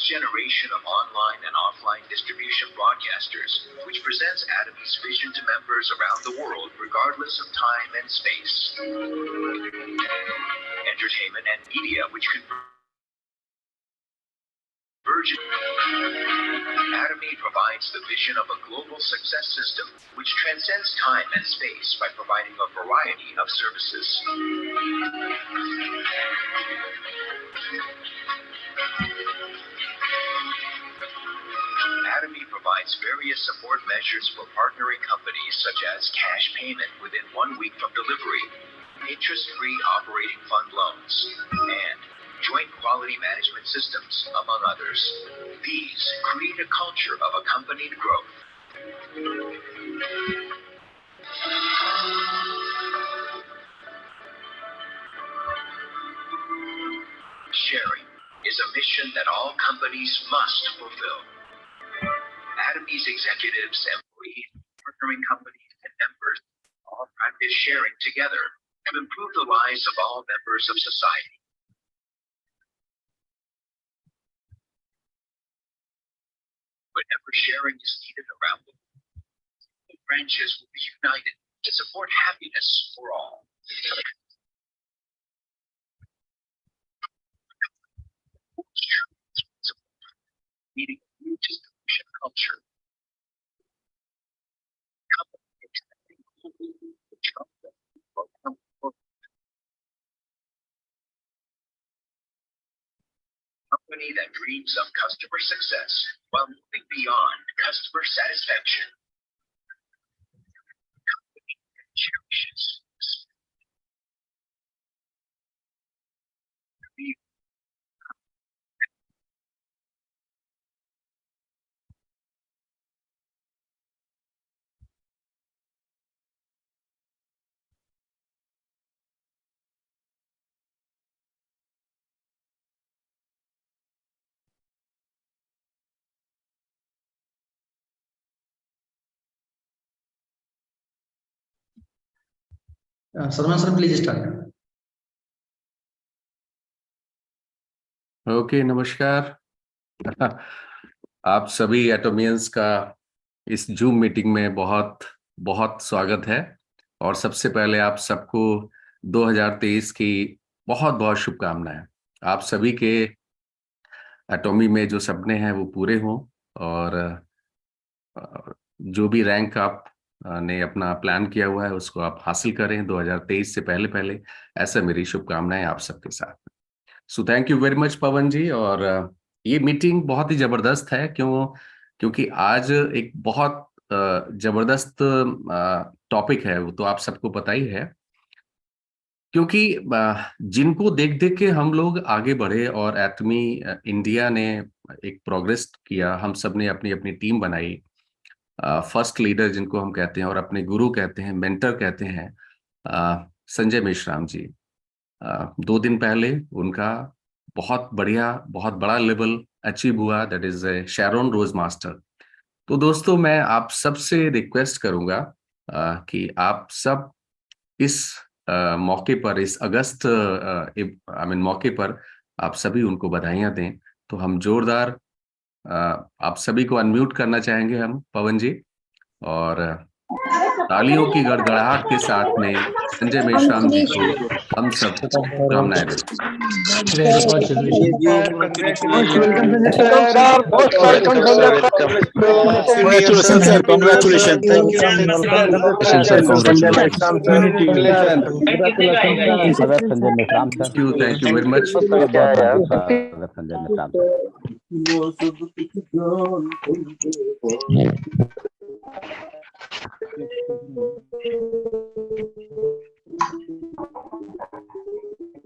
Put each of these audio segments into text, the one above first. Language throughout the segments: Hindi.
generation of online and offline distribution broadcasters, which presents Atomy's vision to members around the world regardless of time and space. Entertainment and media which converge. Atomy provides the vision of a global success system which transcends time and space by providing a variety of services. Atomy provides various support measures for partnering companies such as cash payment within 1 week from delivery, interest-free operating fund loans, and joint quality management systems, among others. These create a culture of accompanied growth. Sharing is a mission that all companies must fulfill. Atomy's executives, employees, partnering companies, and members all practice sharing together to improve the lives of all members of society. Whenever sharing is needed around the world, the branches will be united to support happiness for all. Meeting a new distribution culture. Company that dreams of customer success while moving beyond customer satisfaction. Company that cherishes Salman sir, please start. Okay नमस्कार। आप सभी एटोमियंस का इस जूम मीटिंग में बहुत बहुत स्वागत है और सबसे पहले आप सबको 2023 की बहुत बहुत शुभकामनाएं। आप सभी के एटोमी में जो सपने हैं वो पूरे हों और जो भी रैंक आप ने अपना प्लान किया हुआ है उसको आप हासिल करें 2023 से पहले ऐसा मेरी शुभकामनाएं आप सबके साथ। So thank you very much Pawan ji. और ये मीटिंग बहुत ही जबरदस्त है क्योंकि आज एक बहुत जबरदस्त टॉपिक है, वो तो आप सबको पता ही है। क्योंकि जिनको देख देख के हम लोग आगे बढ़े और एटमी इंडिया ने एक प्रोग्रेस किया, हम सब ने अपनी अपनी टीम बनाई। फर्स्ट लीडर जिनको हम कहते हैं और अपने गुरु कहते हैं, मेंटर कहते हैं, संजय मेश्राम जी। 2 दिन पहले उनका बहुत बड़ा लेवल अचीव हुआ, that is Sharon Rose Master. तो दोस्तों मैं आप सबसे रिक्वेस्ट करूंगा कि आप सब इस मौके पर, इस अगस्त मौके पर आप सभी उनको बधाइयां दें। तो हम जोरदार आप सभी को अनम्यूट करना चाहेंगे हम पवन जी, और तालियों की गड़गड़ाहट के साथ में संजय मेश्राम जी को हम सब शुभकामनाएं देते हैं। Thank you very much.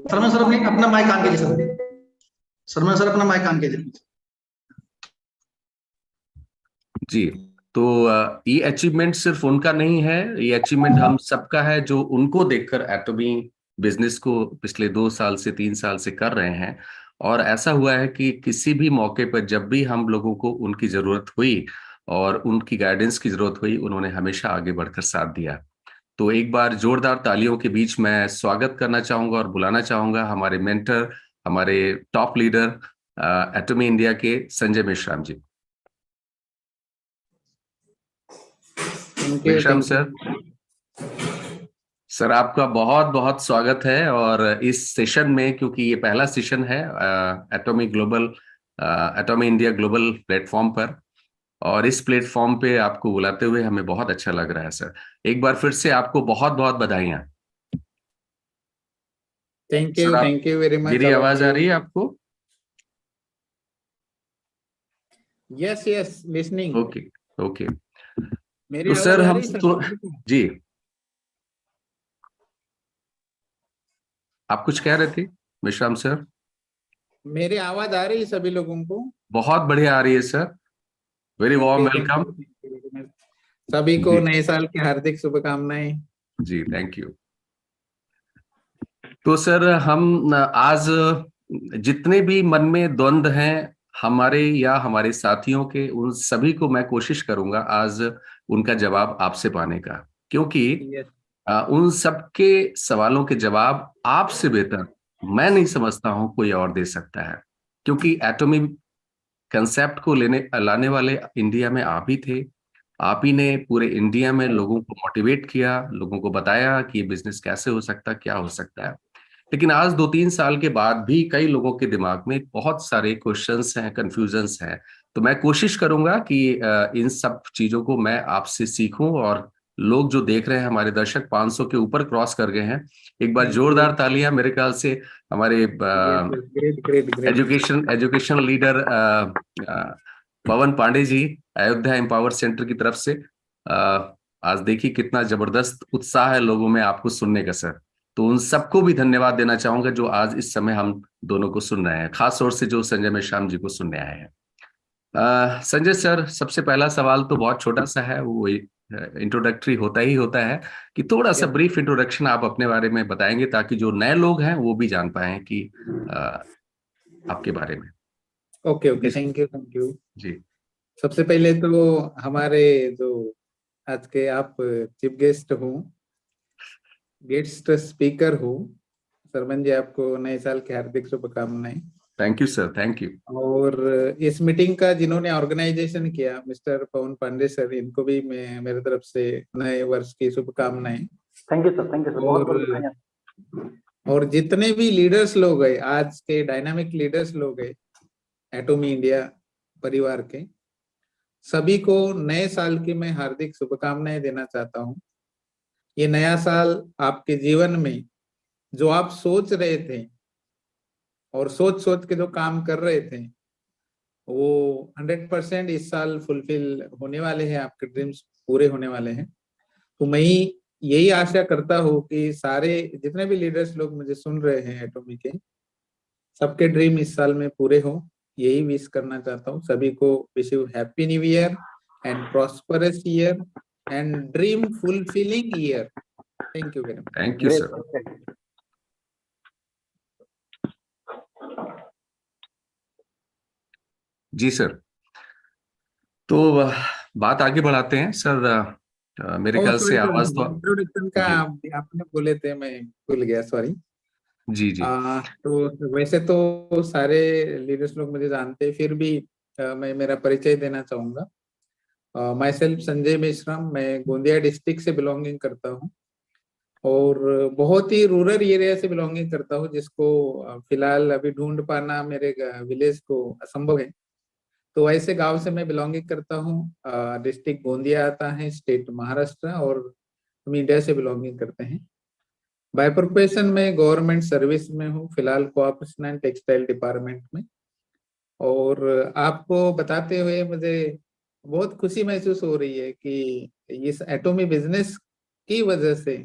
Salman sir अपना माइक ऑन कीजिए सर। सलमान सर अपना माइक ऑन कीजिए जी। तो ये अचीवमेंट सिर्फ उनका नहीं है, ये अचीवमेंट हम सबका है जो उनको देखकर एटमी बिजनेस को पिछले 2 साल से 3 साल से कर रहे हैं। और ऐसा हुआ है कि किसी भी मौके पर जब भी हम लोगों को उनकी जरूरत हुई और उनकी गाइडेंस की जरूरत हुई, उन्होंने हमेशा आगे बढ़कर साथ दिया। तो एक बार जोरदार तालियों के बीच मैं स्वागत करना चाहूंगा और बुलाना चाहूंगा हमारे मेंटर, हमारे टॉप लीडर एटॉमी इंडिया के संजय मेश्राम जी। मेश्राम सर, सर आपका बहुत बहुत स्वागत है। और इस सेशन में, क्योंकि ये पहला सेशन है एटॉमी इंडिया ग्लोबल प्लेटफॉर्म पर, और इस प्लेटफॉर्म पे आपको बुलाते हुए हमें बहुत अच्छा लग रहा है सर। एक बार फिर से आपको बहुत बहुत बधाइयां। Thank sir you very much. मेरी आवाज आ रही है आपको? Yes yes, listening. Okay okay. मेरी तो आवाज सर आ हम रही है तो सर? जी, आप कुछ कह रहे थे मेश्राम सर? मेरी आवाज आ रही है सभी लोगों को? बहुत बढ़िया आ रही है sir. Very warm okay, welcome. Thank you very much. सभी को जी नए साल की हार्दिक शुभकामनाएं। जी, थैंक यू। तो सर हम आज जितने भी मन में द्वंद्व हैं हमारे या हमारे साथियों के, उन सभी को मैं कोशिश करूंगा आज उनका जवाब आपसे पाने का, क्योंकि यस। उन सबके सवालों के जवाब आपसे बेहतर मैं नहीं समझता हूं कोई और दे सकता है। क्योंकि एटॉमी कंसेप्ट को लाने वाले इंडिया में आप ही थे। आप ही ने पूरे इंडिया में लोगों को मोटिवेट किया, लोगों को बताया कि बिजनेस कैसे हो सकता है, क्या हो सकता है। लेकिन आज 2-3 साल के बाद भी कई लोगों के दिमाग में बहुत सारे क्वेश्चंस हैं, कंफ्यूजन्स हैं। तो मैं कोशिश करूंगा कि इन सब चीजों को मैं आपसे सीखूं, और लोग जो देख रहे हैं, हमारे दर्शक 500 के ऊपर क्रॉस कर गए हैं। एक बार जोरदार तालियां मेरे ख्याल से हमारे great great great. Education leader Pawan Pandey ji, Ayodhya empower centre की तरफ से। आज देखिए कितना जबरदस्त उत्साह है लोगों में आपको सुनने का सर। तो उन सबको भी धन्यवाद देना चाहूंगा जो आज इस समय हम दोनों को सुन रहे हैं, खास तौर से जो संजय मेश्राम जी को सुनने आए हैं। संजय सर, सबसे पहला सवाल तो बहुत छोटा सा है, वो इंट्रोडक्टरी होता ही होता है कि थोड़ा सा ब्रीफ इंट्रोडक्शन आप अपने बारे में बताएंगे, ताकि जो नए लोग हैं वो भी जान पाएं कि आपके बारे में। ओके ओके, थैंक यू जी सबसे पहले तो हमारे जो आज के आप चीफ गेस्ट हो, गेस्ट स्पीकर हो, सरमन जी, आपको नए साल की हार्दिक शुभकामनाएं। Thank you sir, thank you. और इस मीटिंग का जिन्होंने ऑर्गेनाइजेशन किया, मिस्टर पवन पांडे सर, इनको भी मैं मेरे तरफ से नए वर्ष की शुभकामनाएं। थैंक यू सर, बहुत बहुत धन्यवाद। और जितने भी लीडर्स लोग गए, आज के डायनामिक लीडर्स लोग गए एटॉमी इंडिया परिवार के, सभी को नए साल की मैं हार्दिक शुभकामनाएं देना चाहता हूं। ये नया साल आपके जीवन में जो आप सोच रहे थे और सोच सोच के जो काम कर रहे थे, वो 100% इस साल फुलफिल होने वाले हैं, आपके ड्रीम्स पूरे होने वाले हैं। तो मैं यही आशा करता हूँ कि सारे जितने भी लीडर्स लोग मुझे सुन रहे हैं एटॉमी के, सबके ड्रीम इस साल में पूरे हो, यही विश करना चाहता हूँ सभी को। Wish you happy new year and prosperous year and dream fulfilling year. Thank you very much. Thank you sir. जी सर, तो बात आगे बढ़ाते हैं सर। मेरे ख्याल से आवाज तो इंट्रोडक्शन का जी आपने बोले थे, मैं भूल गया, सॉरी। जी जी तो वैसे तो सारे लीडर्स लोग मुझे जानते हैं, फिर भी मैं मेरा परिचय देना चाहूंगा। माई सेल्फ संजय मेश्राम, मैं गोंदिया डिस्ट्रिक्ट से बिलोंगिंग करता हूँ, और बहुत ही रूरल एरिया से बिलोंगिंग करता हूँ, जिसको फिलहाल अभी ढूंढ पाना मेरे विलेज को असंभव है। तो ऐसे गांव से मैं बिलोंगिंग करता हूँ। डिस्ट्रिक्ट गोंदिया आता है, स्टेट महाराष्ट्र, और हम इंडिया से बिलोंगिंग करते हैं। बाय प्रोफेशन में गवर्नमेंट सर्विस में हूँ, फिलहाल कोऑपरेशन एंड टेक्सटाइल डिपार्टमेंट में। और आपको बताते हुए मुझे बहुत खुशी महसूस हो रही है कि इस एटॉमी बिजनेस की वजह से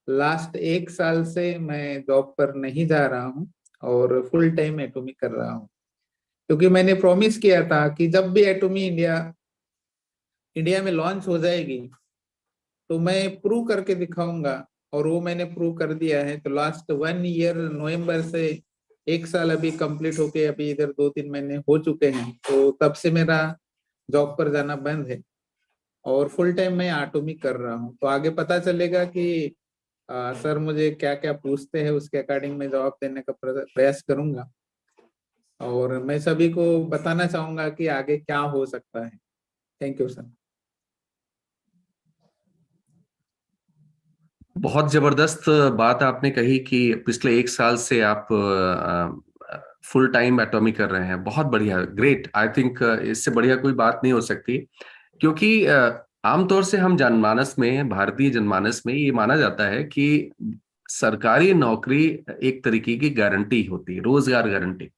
लास्ट 1 साल से मैं जॉब पर नहीं जा रहा हूँ और फुल टाइम एटॉमी कर रहा हूँ। क्योंकि मैंने प्रॉमिस किया था कि जब भी एटॉमी इंडिया में लॉन्च हो जाएगी तो मैं प्रूव करके दिखाऊंगा, और वो मैंने प्रूव कर दिया है। तो लास्ट 1 ईयर नवंबर से 1 साल अभी कंप्लीट होके अभी इधर 2-3 महीने हो चुके हैं, तो तब से मेरा जॉब पर जाना बंद है और फुल टाइम मैं एटॉमी कर रहा हूँ। तो आगे पता चलेगा कि सर मुझे क्या क्या पूछते हैं, उसके अकॉर्डिंग मैं जवाब देने का प्रयास करूंगा। और मैं सभी को बताना चाहूंगा कि आगे क्या हो सकता है। Thank you sir. बहुत जबरदस्त बात आपने कही कि पिछले 1 साल से आप फुल टाइम एटॉमी कर रहे हैं। बहुत बढ़िया, ग्रेट। आई थिंक इससे बढ़िया कोई बात नहीं हो सकती, क्योंकि आमतौर से हम जनमानस में, भारतीय जनमानस में ये माना जाता है कि सरकारी नौकरी एक तरीके की गारंटी होती है, रोजगार गारंटी।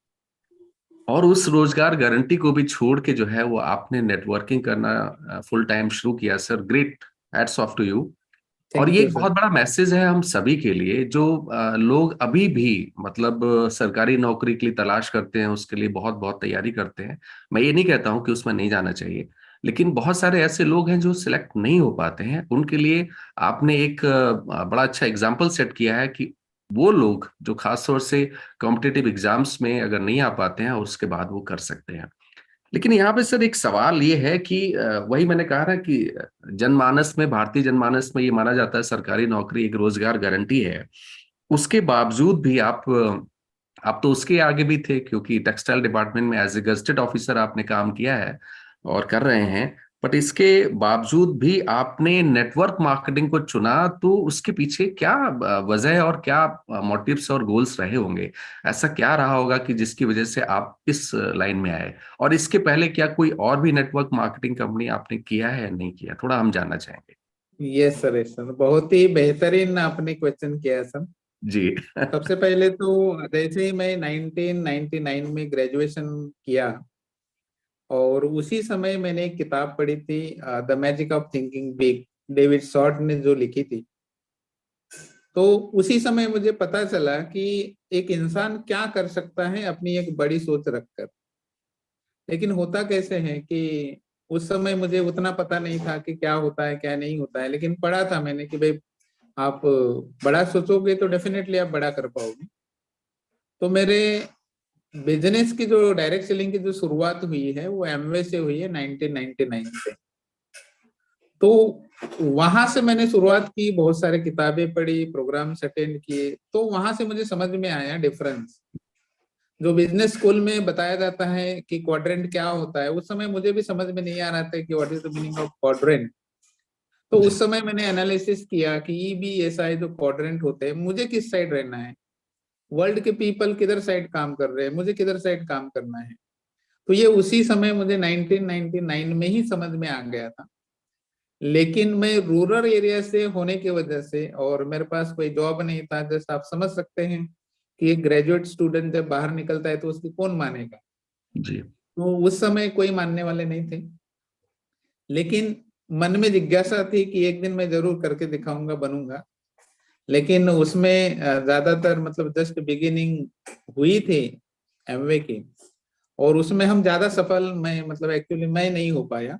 और उस रोजगार गारंटी को भी छोड़ के जो है वो आपने नेटवर्किंग करना फुल टाइम शुरू किया। Sir great, hats off to you. और थैंक ये यू एक सर। बहुत बड़ा मैसेज है हम सभी के लिए, जो लोग अभी भी मतलब सरकारी नौकरी के लिए तलाश करते हैं, उसके लिए बहुत बहुत तैयारी करते हैं। मैं ये नहीं कहता हूं कि उसमें नहीं जाना चाहिए, लेकिन बहुत सारे ऐसे लोग हैं जो सिलेक्ट नहीं हो पाते हैं। उनके लिए आपने एक बड़ा अच्छा एग्जाम्पल सेट किया है कि वो लोग जो खासतौर से कॉम्पिटिटिव एग्जाम्स में अगर नहीं आ पाते हैं, उसके बाद वो कर सकते हैं। लेकिन यहाँ पे सर एक सवाल ये है कि वही मैंने कहा ना कि जनमानस में, भारतीय जनमानस में ये माना जाता है सरकारी नौकरी एक रोजगार गारंटी है। उसके बावजूद भी आप तो उसके आगे भी थे, क्योंकि टेक्सटाइल डिपार्टमेंट में एज ए गजेटेड ऑफिसर आपने काम किया है और कर रहे हैं। बट इसके बावजूद भी आपने नेटवर्क मार्केटिंग को चुना, तो उसके पीछे क्या वजह और क्या मोटिव्स और गोल्स रहे होंगे? ऐसा क्या रहा होगा कि जिसकी वजह से आप इस लाइन में आए? और इसके पहले क्या कोई और भी नेटवर्क मार्केटिंग कंपनी आपने किया है या नहीं किया, थोड़ा हम जानना चाहेंगे। यस सर, यस सर, बहुत ही बेहतरीन आपने क्वेश्चन किया है सर। जी। सबसे पहले तो जैसे ही मैं 1999 में ग्रेजुएशन किया, और उसी समय मैंने एक किताब पढ़ी थी, the magic of thinking big, David short ने जो लिखी थी। तो उसी समय मुझे पता चला कि एक इंसान क्या कर सकता है अपनी एक बड़ी सोच रखकर। लेकिन होता कैसे है कि उस समय मुझे उतना पता नहीं था कि क्या होता है क्या नहीं होता है, लेकिन पढ़ा था मैंने कि भाई आप बड़ा सोचोगे तो डेफिनेटली आप बड़ा कर पाओगे। तो मेरे बिजनेस की जो डायरेक्ट सेलिंग की जो शुरुआत हुई है वो एमवे से हुई है 1999 से। तो वहां से मैंने शुरुआत की, बहुत सारे किताबें पढ़ी, प्रोग्राम्स अटेंड किए, तो वहां से मुझे समझ में आया डिफरेंस। जो बिजनेस स्कूल में बताया जाता है कि क्वाड्रेंट क्या होता है, उस समय मुझे भी समझ में नहीं आ रहा था कि what is the meaning of quadrant. तो जी। उस समय मैंने एनालिसिस किया कि EBSI जो क्वाड्रेंट होते हैं, मुझे किस साइड रहना है, वर्ल्ड के पीपल किधर साइड काम कर रहे हैं, मुझे किधर साइड काम करना है। तो ये उसी समय मुझे 1999 में ही समझ में आ गया था। लेकिन मैं रूरल एरिया से होने की वजह से, और मेरे पास कोई जॉब नहीं था, जैसे आप समझ सकते हैं कि एक ग्रेजुएट स्टूडेंट जब बाहर निकलता है तो उसकी कौन मानेगा। जी। तो उस समय कोई मानने वाले नहीं थे। लेकिन मन में जिज्ञासा थी कि एक दिन मैं जरूर करके दिखाऊंगा, बनूंगा। लेकिन उसमें ज्यादातर मतलब जस्ट बिगिनिंग हुई थी एमवे की, और उसमें हम ज्यादा सफल, मैं मतलब एक्चुअली मैं नहीं हो पाया।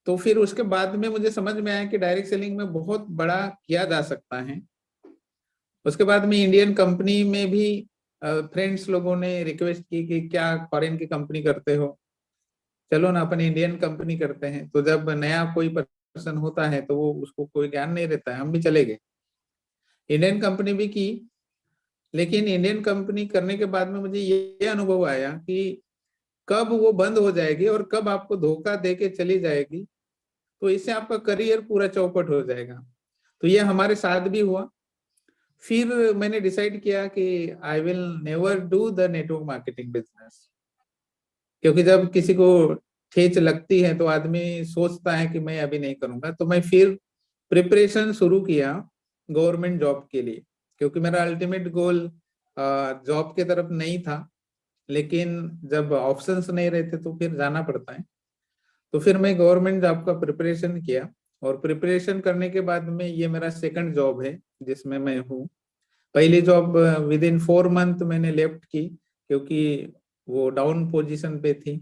तो फिर उसके बाद में मुझे समझ में आया कि डायरेक्ट सेलिंग में बहुत बड़ा किया जा सकता है। उसके बाद में इंडियन कंपनी में भी फ्रेंड्स लोगों ने रिक्वेस्ट की कि क्या फॉरेन की कंपनी करते हो, चलो ना अपन इंडियन कंपनी करते हैं। तो जब नया कोई पर्सन होता है तो वो उसको कोई ज्ञान नहीं रहता है, हम भी चले गए, इंडियन कंपनी भी की। लेकिन इंडियन कंपनी करने के बाद में मुझे ये अनुभव आया कि कब वो बंद हो जाएगी और कब आपको धोखा दे के चली जाएगी, तो इससे आपका करियर पूरा चौपट हो जाएगा। तो ये हमारे साथ भी हुआ। फिर मैंने डिसाइड किया कि I will never do the network marketing business, क्योंकि जब किसी को ठेच लगती है तो आदमी सोचता है कि मैं अभी नहीं करूंगा। तो मैं फिर प्रिपरेशन शुरू किया गवर्नमेंट जॉब के लिए, क्योंकि मेरा अल्टीमेट गोल जॉब के तरफ नहीं था। लेकिन जब ऑप्शंस नहीं रहते तो फिर जाना पड़ता है। तो फिर मैं गवर्नमेंट जॉब का प्रिपरेशन किया, और प्रिपरेशन करने के बाद में ये मेरा सेकंड जॉब है जिसमें मैं हूँ। पहली जॉब विद इन 4 मंथ मैंने लेफ्ट की, क्योंकि वो डाउन पोजीशन पे थी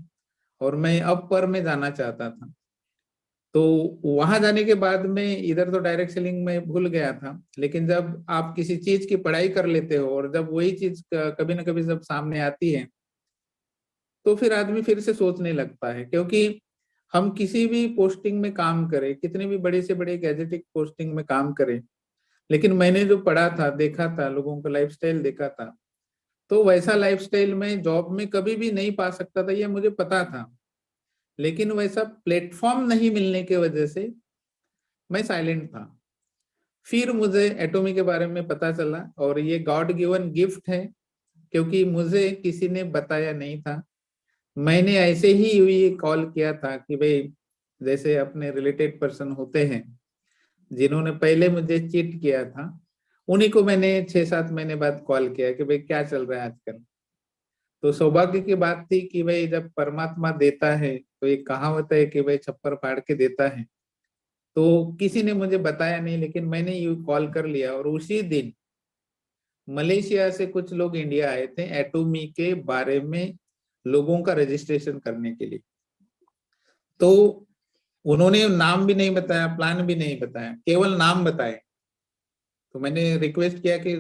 और मैं अप पर में जाना चाहता था। तो वहां जाने के बाद में इधर तो डायरेक्ट सेलिंग में भूल गया था। लेकिन जब आप किसी चीज की पढ़ाई कर लेते हो और जब वही चीज कभी ना कभी जब सामने आती है, तो फिर आदमी फिर से सोचने लगता है। क्योंकि हम किसी भी पोस्टिंग में काम करें, कितनी भी बड़ी से बड़ी गैजेटिक पोस्टिंग में काम करें, लेकिन मैंने जो पढ़ा था, देखा था, लोगों का लाइफस्टाइल देखा था, तो वैसा लाइफस्टाइल में जॉब में कभी भी नहीं पा सकता था, ये मुझे पता था, लेकिन वैसा प्लेटफॉर्म नहीं मिलने की वजह से मैं साइलेंट था। फिर मुझे एटॉमी के बारे में पता चला और ये गॉड गिवन गिफ्ट है, क्योंकि मुझे किसी ने बताया नहीं था। मैंने ऐसे ही ये कॉल किया था कि भाई, जैसे अपने रिलेटेड पर्सन होते हैं जिन्होंने पहले मुझे चीट किया था, उन्हीं को मैंने 6-7 महीने बाद कॉल किया कि भाई क्या चल रहा है आजकल। तो सौभाग्य की बात थी कि भाई जब परमात्मा देता है तो एक कहावत है कि भाई छप्पर फाड़ के देता है। तो किसी ने मुझे बताया नहीं, लेकिन मैंने यू कॉल कर लिया और उसी दिन मलेशिया से कुछ लोग इंडिया आए थे एटॉमी के बारे में लोगों का रजिस्ट्रेशन करने के लिए। तो उन्होंने नाम भी नहीं बताया, प्लान भी नहीं बताया, केवल नाम बताए। तो मैंने रिक्वेस्ट किया कि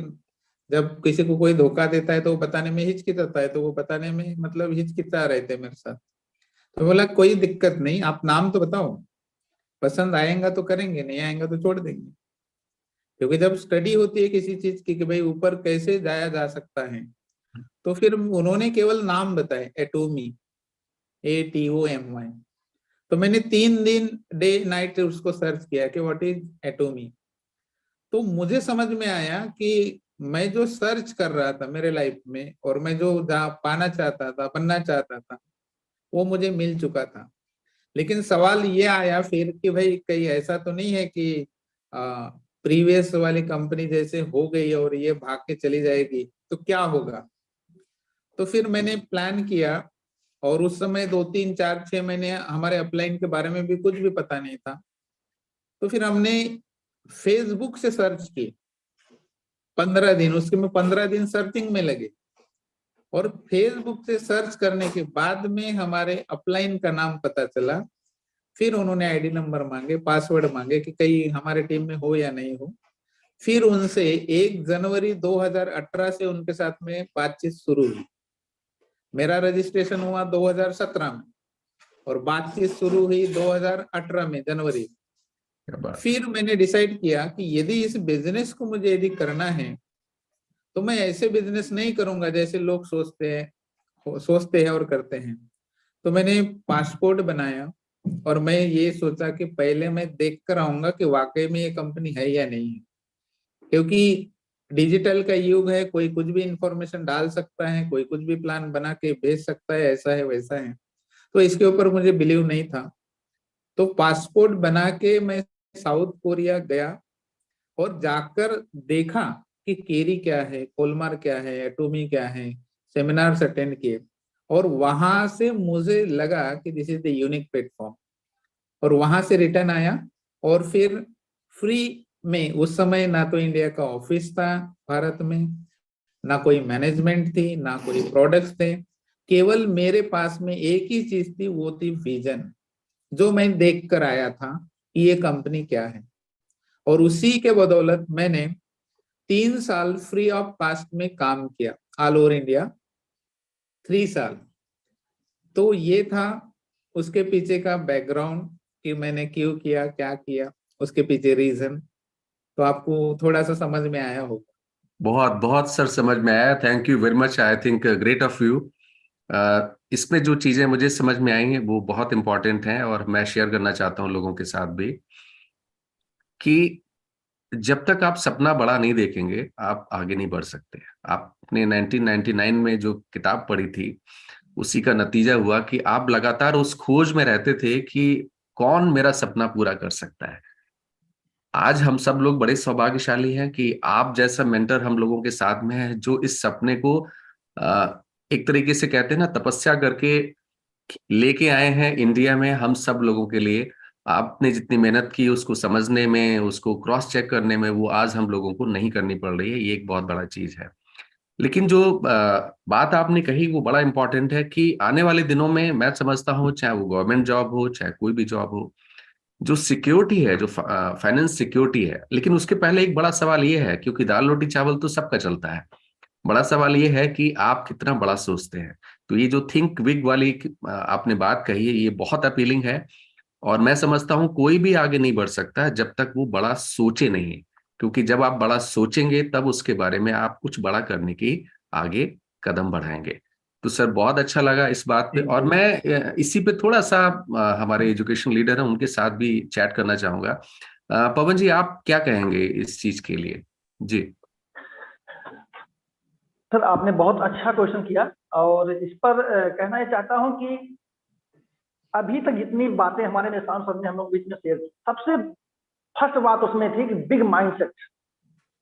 जब किसी को कोई धोखा देता है तो वो बताने में हिचकिचाता है, तो वो बताने में मतलब हिचकिचा रहे थे मेरे साथ। तो बोला कोई दिक्कत नहीं, आप नाम तो बताओ, पसंद आएगा तो करेंगे, नहीं आएगा तो छोड़ देंगे। क्योंकि जब स्टडी होती है किसी चीज की कि भाई ऊपर कैसे जाया जा सकता है, तो फिर उन्होंने केवल नाम बताए, एटॉमी, ATOMY। तो मैंने 3 दिन डे नाइट उसको सर्च किया कि व्हाट इज एटॉमी। तो मुझे समझ में आया कि मैं जो सर्च कर रहा था मेरे लाइफ में और मैं जो पाना चाहता था, बनना चाहता था, वो मुझे मिल चुका था। लेकिन सवाल ये आया फिर कि भाई कहीं ऐसा तो नहीं है कि प्रीवियस वाली कंपनी जैसे हो गई और ये भाग के चली जाएगी तो क्या होगा। तो फिर मैंने प्लान किया और उस समय 2-3-4-6 महीने हमारे अपलाइन के बारे में भी कुछ भी पता नहीं था। तो फिर हमने फेसबुक से सर्च की 15 दिन, उसके में 15 दिन सर्चिंग में लगे और फेसबुक से सर्च करने के बाद में हमारे अपलाइन का नाम पता चला। फिर उन्होंने आईडी नंबर मांगे, पासवर्ड मांगे कि कहीं हमारे टीम में हो या नहीं हो। फिर उनसे 1 जनवरी 2018 से उनके साथ में बातचीत शुरू हुई। मेरा रजिस्ट्रेशन हुआ 2017 में और बातचीत शुरू हुई 2018 में जनवरी। फिर मैंने डिसाइड किया कि यदि इस बिजनेस को मुझे यदि करना है तो मैं ऐसे बिजनेस नहीं करूंगा जैसे लोग सोचते हैं और करते हैं। तो मैंने पासपोर्ट बनाया और मैं ये सोचा कि पहले मैं देख कर आऊंगा कि वाकई में ये कंपनी है या नहीं है, क्योंकि डिजिटल का युग है, कोई कुछ भी इंफॉर्मेशन डाल सकता है, कोई कुछ भी प्लान बना के भेज सकता है, ऐसा है वैसा है। तो इसके ऊपर मुझे बिलीव नहीं था। तो पासपोर्ट बना के मैं साउथ कोरिया गया और जाकर देखा कि केरी क्या है, कोलमार क्या है, एटॉमी क्या है, सेमिनार्स अटेंड किए और वहां से मुझे लगा कि this is the unique platform. और वहां से रिटर्न आया और फिर फ्री में, उस समय ना तो इंडिया का ऑफिस था भारत में, ना कोई मैनेजमेंट थी, ना कोई प्रोडक्ट्स थे, केवल मेरे पास में एक ही चीज थी, वो थी विजन, जो मैं देख कर आया था कि ये कंपनी क्या है। और उसी के बदौलत मैंने 3 साल फ्री ऑफ कॉस्ट में काम किया ऑल ओवर इंडिया, 3 साल। तो ये था उसके पीछे का बैकग्राउंड कि मैंने क्यों किया, क्या किया, उसके पीछे रीजन। तो आपको थोड़ा सा समझ में आया होगा। बहुत बहुत सर समझ में आया, thank you very much, I think great of you. इसमें जो चीजें मुझे समझ में आई हैं वो बहुत इंपॉर्टेंट हैं और मैं शेयर करना चाहता हूँ लोगों के साथ भी, कि जब तक आप सपना बड़ा नहीं देखेंगे आप आगे नहीं बढ़ सकते। आपने 1999 में जो किताब पढ़ी थी उसी का नतीजा हुआ कि आप लगातार उस खोज में रहते थे कि कौन मेरा सपना पूरा कर सकता है। आज हम सब लोग बड़े सौभाग्यशाली हैं कि आप जैसा मेंटर हम लोगों के साथ में है, जो इस सपने को एक तरीके से कहते हैं ना, तपस्या करके लेके आए हैं इंडिया में हम सब लोगों के लिए। आपने जितनी मेहनत की उसको समझने में, उसको क्रॉस चेक करने में, वो आज हम लोगों को नहीं करनी पड़ रही है। ये एक बहुत बड़ा चीज है। लेकिन जो बात आपने कही वो बड़ा इंपॉर्टेंट है कि आने वाले दिनों में मैं समझता हूँ, चाहे वो गवर्नमेंट जॉब हो चाहे कोई भी जॉब हो, जो सिक्योरिटी है, जो फाइनेंस सिक्योरिटी है, लेकिन उसके पहले एक बड़ा सवाल ये है, क्योंकि दाल रोटी चावल तो सबका चलता है, बड़ा सवाल ये है कि आप कितना बड़ा सोचते हैं। तो ये जो थिंक बिग वाली आपने बात कही है ये बहुत अपीलिंग है और मैं समझता हूं कोई भी आगे नहीं बढ़ सकता जब तक वो बड़ा सोचे नहीं, क्योंकि जब आप बड़ा सोचेंगे तब उसके बारे में आप कुछ बड़ा करने की आगे कदम बढ़ाएंगे। तो सर बहुत अच्छा लगा इस बात पे, और मैं इसी पे थोड़ा सा हमारे एजुकेशन लीडर हैं उनके साथ भी चैट करना चाहूंगा। पवन जी, आप क्या कहेंगे इस चीज के लिए? जी सर, आपने बहुत अच्छा क्वेश्चन किया, और इस पर कहना ये चाहता हूं कि अभी तक जितनी बातें हमारे निशान सर ने हम लोग बीच में शेयर की, सबसे फर्स्ट बात उसमें थी कि big mindset,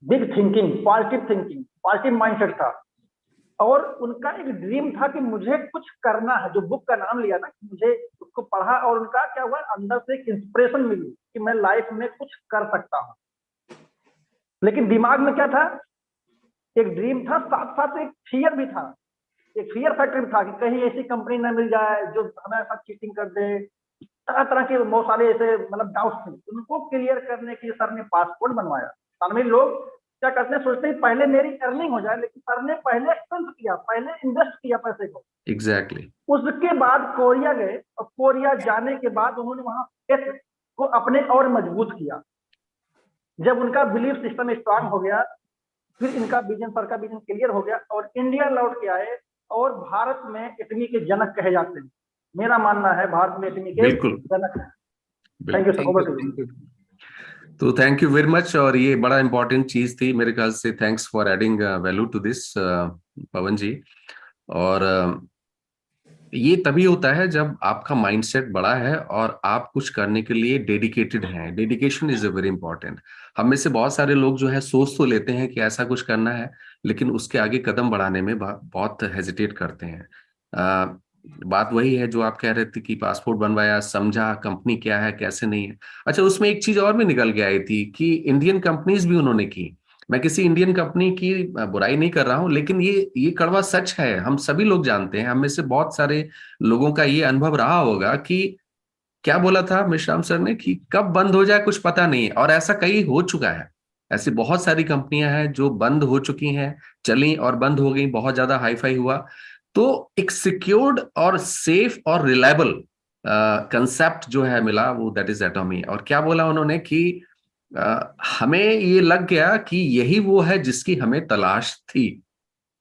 big thinking, positive mindset था। और उनका एक ड्रीम था कि मुझे कुछ करना है। जो बुक का नाम लिया ना, मुझे उसको पढ़ा और उनका क्या हुआ, अंदर से एक इंस्पिरेशन मिली कि मैं लाइफ में कुछ कर सकता हूँ। लेकिन दिमाग में क्या था, एक ड्रीम था, साथ साथ एक फियर भी था, एक फियर फैक्टर भी था कि कहीं ऐसी कंपनी ना मिल जाए जो हमारे साथ चीटिंग कर दे। तरह तरह के बहुत सारे ऐसे मतलब डाउट्स थे, उनको क्लियर करने के लिए सर ने पासपोर्ट बनवाया। सामने लोग क्या करते हैं, सोचते हैं पहले मेरी अर्निंग हो जाए, लेकिन सर ने पहले एक्सपेंस किया, पहले इन्वेस्ट किया पैसे को। एग्जैक्टली। उसके बाद कोरिया गए, और कोरिया जाने के बाद उन्होंने वहां फेथ को अपने और मजबूत किया। जब उनका बिलीफ सिस्टम स्ट्रांग हो गया, फिर इनका विजन, सर का विजन क्लियर हो गया, और इंडिया लौट के आए, और भारत में एटमी के जनक कहे जाते हैं। मेरा मानना है भारत में एटमी के बिल्कुल जनक है। Thank you sir, over to you. तो थैंक यू वेरी मच, और ये बड़ा इंपॉर्टेंट चीज थी मेरे ख्याल से। Thanks for adding value to this Pawan ji. और ये तभी होता है जब आपका माइंडसेट बड़ा है और आप कुछ करने के लिए डेडिकेटेड हैं। Dedication is a very important. हम में से बहुत सारे लोग जो है सोच तो लेते हैं कि ऐसा कुछ करना है, लेकिन उसके आगे कदम बढ़ाने में बहुत हेजिटेट करते हैं। बात वही है जो आप कह रहे थे कि पासपोर्ट बनवाया, समझा कंपनी क्या है कैसे नहीं है। अच्छा, उसमें एक चीज और भी निकल के आई थी कि इंडियन कंपनीज भी उन्होंने की। मैं किसी इंडियन कंपनी की बुराई नहीं कर रहा हूं, लेकिन ये कड़वा सच है, हम सभी लोग जानते हैं। हम में से बहुत सारे लोगों का ये अनुभव रहा होगा कि क्या बोला था मेश्राम सर ने कि कब बंद हो जाए कुछ पता नहीं है, और ऐसा कई हो चुका है। ऐसी बहुत सारी कंपनियां हैं जो बंद हो चुकी हैं, चली और बंद हो गई, बहुत ज्यादा हाईफाई हुआ। तो एक सिक्योर्ड और सेफ और रिलायबल कंसेप्ट जो है मिला, वो दैट इज एटॉमी। और क्या बोला उन्होंने कि हमें ये लग गया कि यही वो है जिसकी हमें तलाश थी।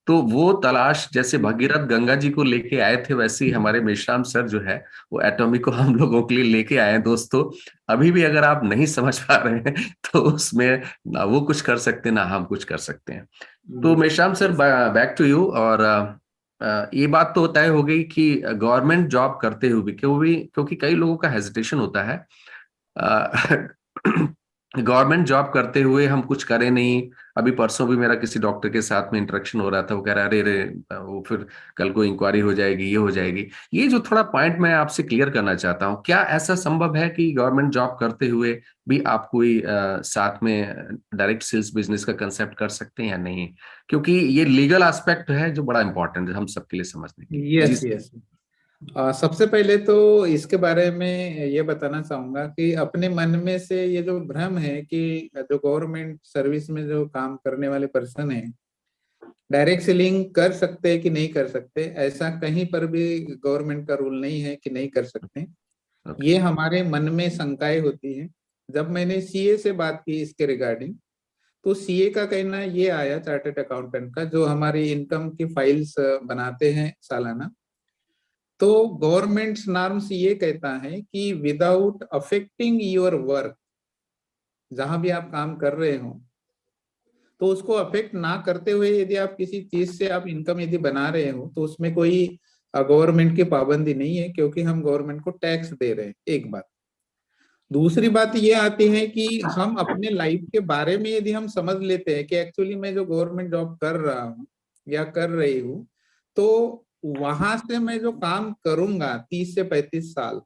तो वो तलाश जैसे भगीरथ गंगा जी को लेके आए थे, वैसे ही हमारे मेश्राम सर जो है वो एटॉमी को हम लोगों के लिए लेके आए हैं। दोस्तों, अभी भी अगर आप नहीं समझ पा रहे हैं तो उसमें ना वो कुछ कर सकते ना हम कुछ कर सकते हैं। तो Meshram sir, back to you. और ये बात तो तय हो गई कि गवर्नमेंट जॉब करते हुए भी, क्योंकि कई लोगों का हेजिटेशन होता है, गवर्नमेंट जॉब करते हुए हम कुछ करें नहीं। अभी परसों भी मेरा किसी डॉक्टर के साथ में इंटरेक्शन हो रहा था, वो कह रहा अरे रे, वो फिर कल को इंक्वायरी हो जाएगी, ये हो जाएगी। ये जो थोड़ा पॉइंट मैं आपसे क्लियर करना चाहता हूँ, क्या ऐसा संभव है कि गवर्नमेंट जॉब करते हुए भी आप कोई साथ में डायरेक्ट सेल्स बिजनेस का कंसेप्ट कर सकते हैं या नहीं? क्योंकि ये लीगल एस्पेक्ट है जो बड़ा इंपॉर्टेंट है हम सबके लिए समझने के लिए। Yes yes. सबसे पहले तो इसके बारे में ये बताना चाहूंगा कि अपने मन में से ये जो भ्रम है कि जो गवर्नमेंट सर्विस में जो काम करने वाले पर्सन है डायरेक्ट सेलिंग कर सकते हैं कि नहीं कर सकते, ऐसा कहीं पर भी गवर्नमेंट का रूल नहीं है कि नहीं कर सकते। ये हमारे मन में शंकाएं होती है। जब मैंने सीए से बात की इसके रिगार्डिंग, तो सीए का कहना ये आया, चार्टर्ड अकाउंटेंट का, जो हमारी इनकम की फाइल्स बनाते हैं सालाना, तो गवर्नमेंट नॉर्म्स ये कहता है कि विदाउट अफेक्टिंग योर वर्क, जहां भी आप काम कर रहे हो तो उसको अफेक्ट ना करते हुए यदि आप किसी चीज से आप इनकम यदि बना रहे हो तो उसमें कोई गवर्नमेंट की पाबंदी नहीं है, क्योंकि हम गवर्नमेंट को टैक्स दे रहे हैं। एक बात। दूसरी बात ये आती है कि हम अपने लाइफ के बारे में यदि हम समझ लेते हैं कि एक्चुअली मैं जो गवर्नमेंट जॉब कर रहा हूँ या कर रही हूँ, तो वहां से मैं जो काम करूंगा 30 से 35 साल,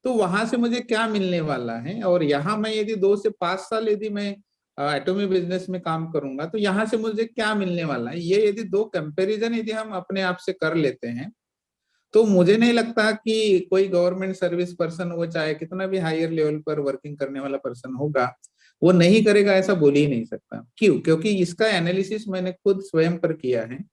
तो वहां से मुझे क्या मिलने वाला है, और यहाँ मैं यदि 2 से 5 साल यदि मैं एटॉमी बिजनेस में काम करूंगा तो यहाँ से मुझे क्या मिलने वाला है, ये यदि दो कंपैरिजन यदि हम अपने आप से कर लेते हैं, तो मुझे नहीं लगता कि कोई गवर्नमेंट सर्विस पर्सन, वो चाहे कितना भी हायर लेवल पर वर्किंग करने वाला पर्सन होगा, वो नहीं करेगा, ऐसा बोल ही नहीं सकता। क्यों? क्योंकि इसका एनालिसिस मैंने खुद स्वयं पर किया है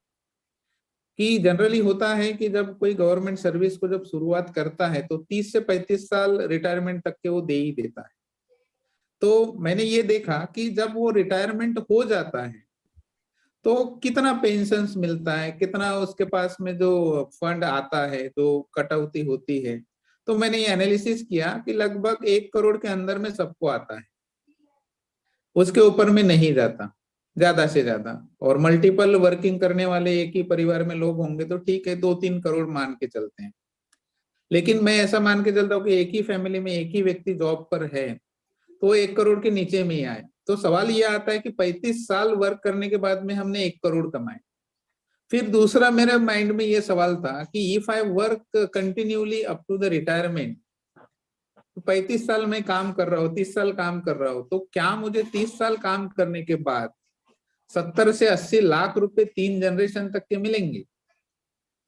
कि जनरली होता है कि जब कोई गवर्नमेंट सर्विस को जब शुरुआत करता है तो 30 से 35 साल रिटायरमेंट तक के वो दे ही देता है। तो मैंने ये देखा कि जब वो रिटायरमेंट हो जाता है तो कितना पेंशन मिलता है, कितना उसके पास में जो फंड आता है, जो कटौती होती है। तो मैंने ये एनालिसिस किया कि लगभग 1 करोड़ के अंदर में सबको आता है, उसके ऊपर में नहीं जाता ज्यादा से ज्यादा। और मल्टीपल वर्किंग करने वाले एक ही परिवार में लोग होंगे तो ठीक है, 2-3 करोड़ मान के चलते हैं। लेकिन मैं ऐसा मान के चलता हूँ कि एक ही फैमिली में एक ही व्यक्ति जॉब पर है तो 1 करोड़ के नीचे में ही आए। तो सवाल ये आता है कि 35 साल वर्क करने के बाद में हमने 1 करोड़ कमाए। फिर दूसरा मेरे माइंड में ये सवाल था कि if I work continuously up to the retirement, 35 साल में काम कर रहा हूँ, 30 साल काम कर रहा हूँ, तो क्या मुझे 30 साल काम करने के बाद 70 से 80 लाख रुपए 3 जनरेशन तक के मिलेंगे?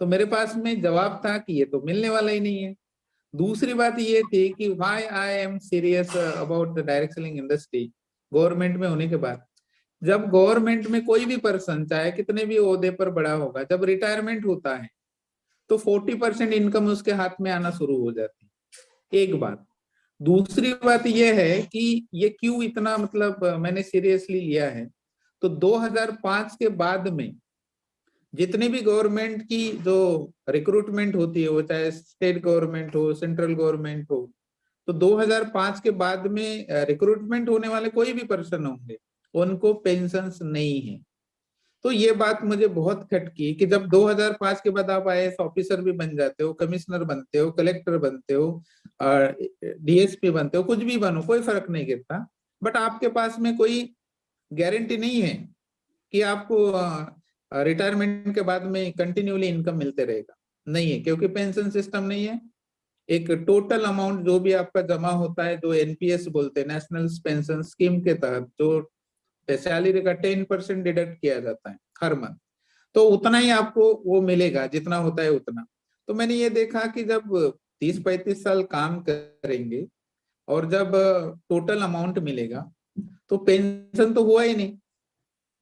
तो मेरे पास में जवाब था कि ये तो मिलने वाला ही नहीं है। दूसरी बात ये थी कि why I am serious about the direct selling industry government में होने के बाद। जब गवर्नमेंट में कोई भी पर्सन चाहे कितने भी ओहदे पर बड़ा होगा, जब रिटायरमेंट होता है तो 40% इनकम उसके हाथ में आना शुरू हो जाती है। एक बात। दूसरी बात यह है कि ये क्यों इतना मतलब मैंने सीरियसली लिया है, तो 2005 के बाद में जितनी भी गवर्नमेंट की जो रिक्रूटमेंट होती है, वो चाहे स्टेट गवर्नमेंट हो, सेंट्रल गवर्नमेंट हो, तो 2005 के बाद में रिक्रूटमेंट होने वाले कोई भी पर्सन होंगे उनको पेंशन्स नहीं है। तो ये बात मुझे बहुत खटकी कि जब 2005 के बाद आप आईएएस ऑफिसर भी बन जाते हो, कमिश्नर बनते हो, कलेक्टर बनते हो, डीएसपी बनते हो, कुछ भी बनो, कोई फर्क नहीं गिरता, बट आपके पास में कोई गारंटी नहीं है कि आपको रिटायरमेंट के बाद में कंटिन्यूली इनकम मिलते रहेगा। नहीं है, क्योंकि पेंशन सिस्टम नहीं है। एक टोटल अमाउंट जो भी आपका जमा होता है, जो एनपीएस बोलते हैं, नेशनल पेंशन स्कीम के तहत, जो सैलरी का 10% डिडक्ट किया जाता है हर मंथ, तो उतना ही आपको वो मिलेगा, जितना होता है उतना। तो मैंने ये देखा कि जब 30-35 साल काम करेंगे और जब टोटल अमाउंट मिलेगा तो पेंशन तो हुआ ही नहीं,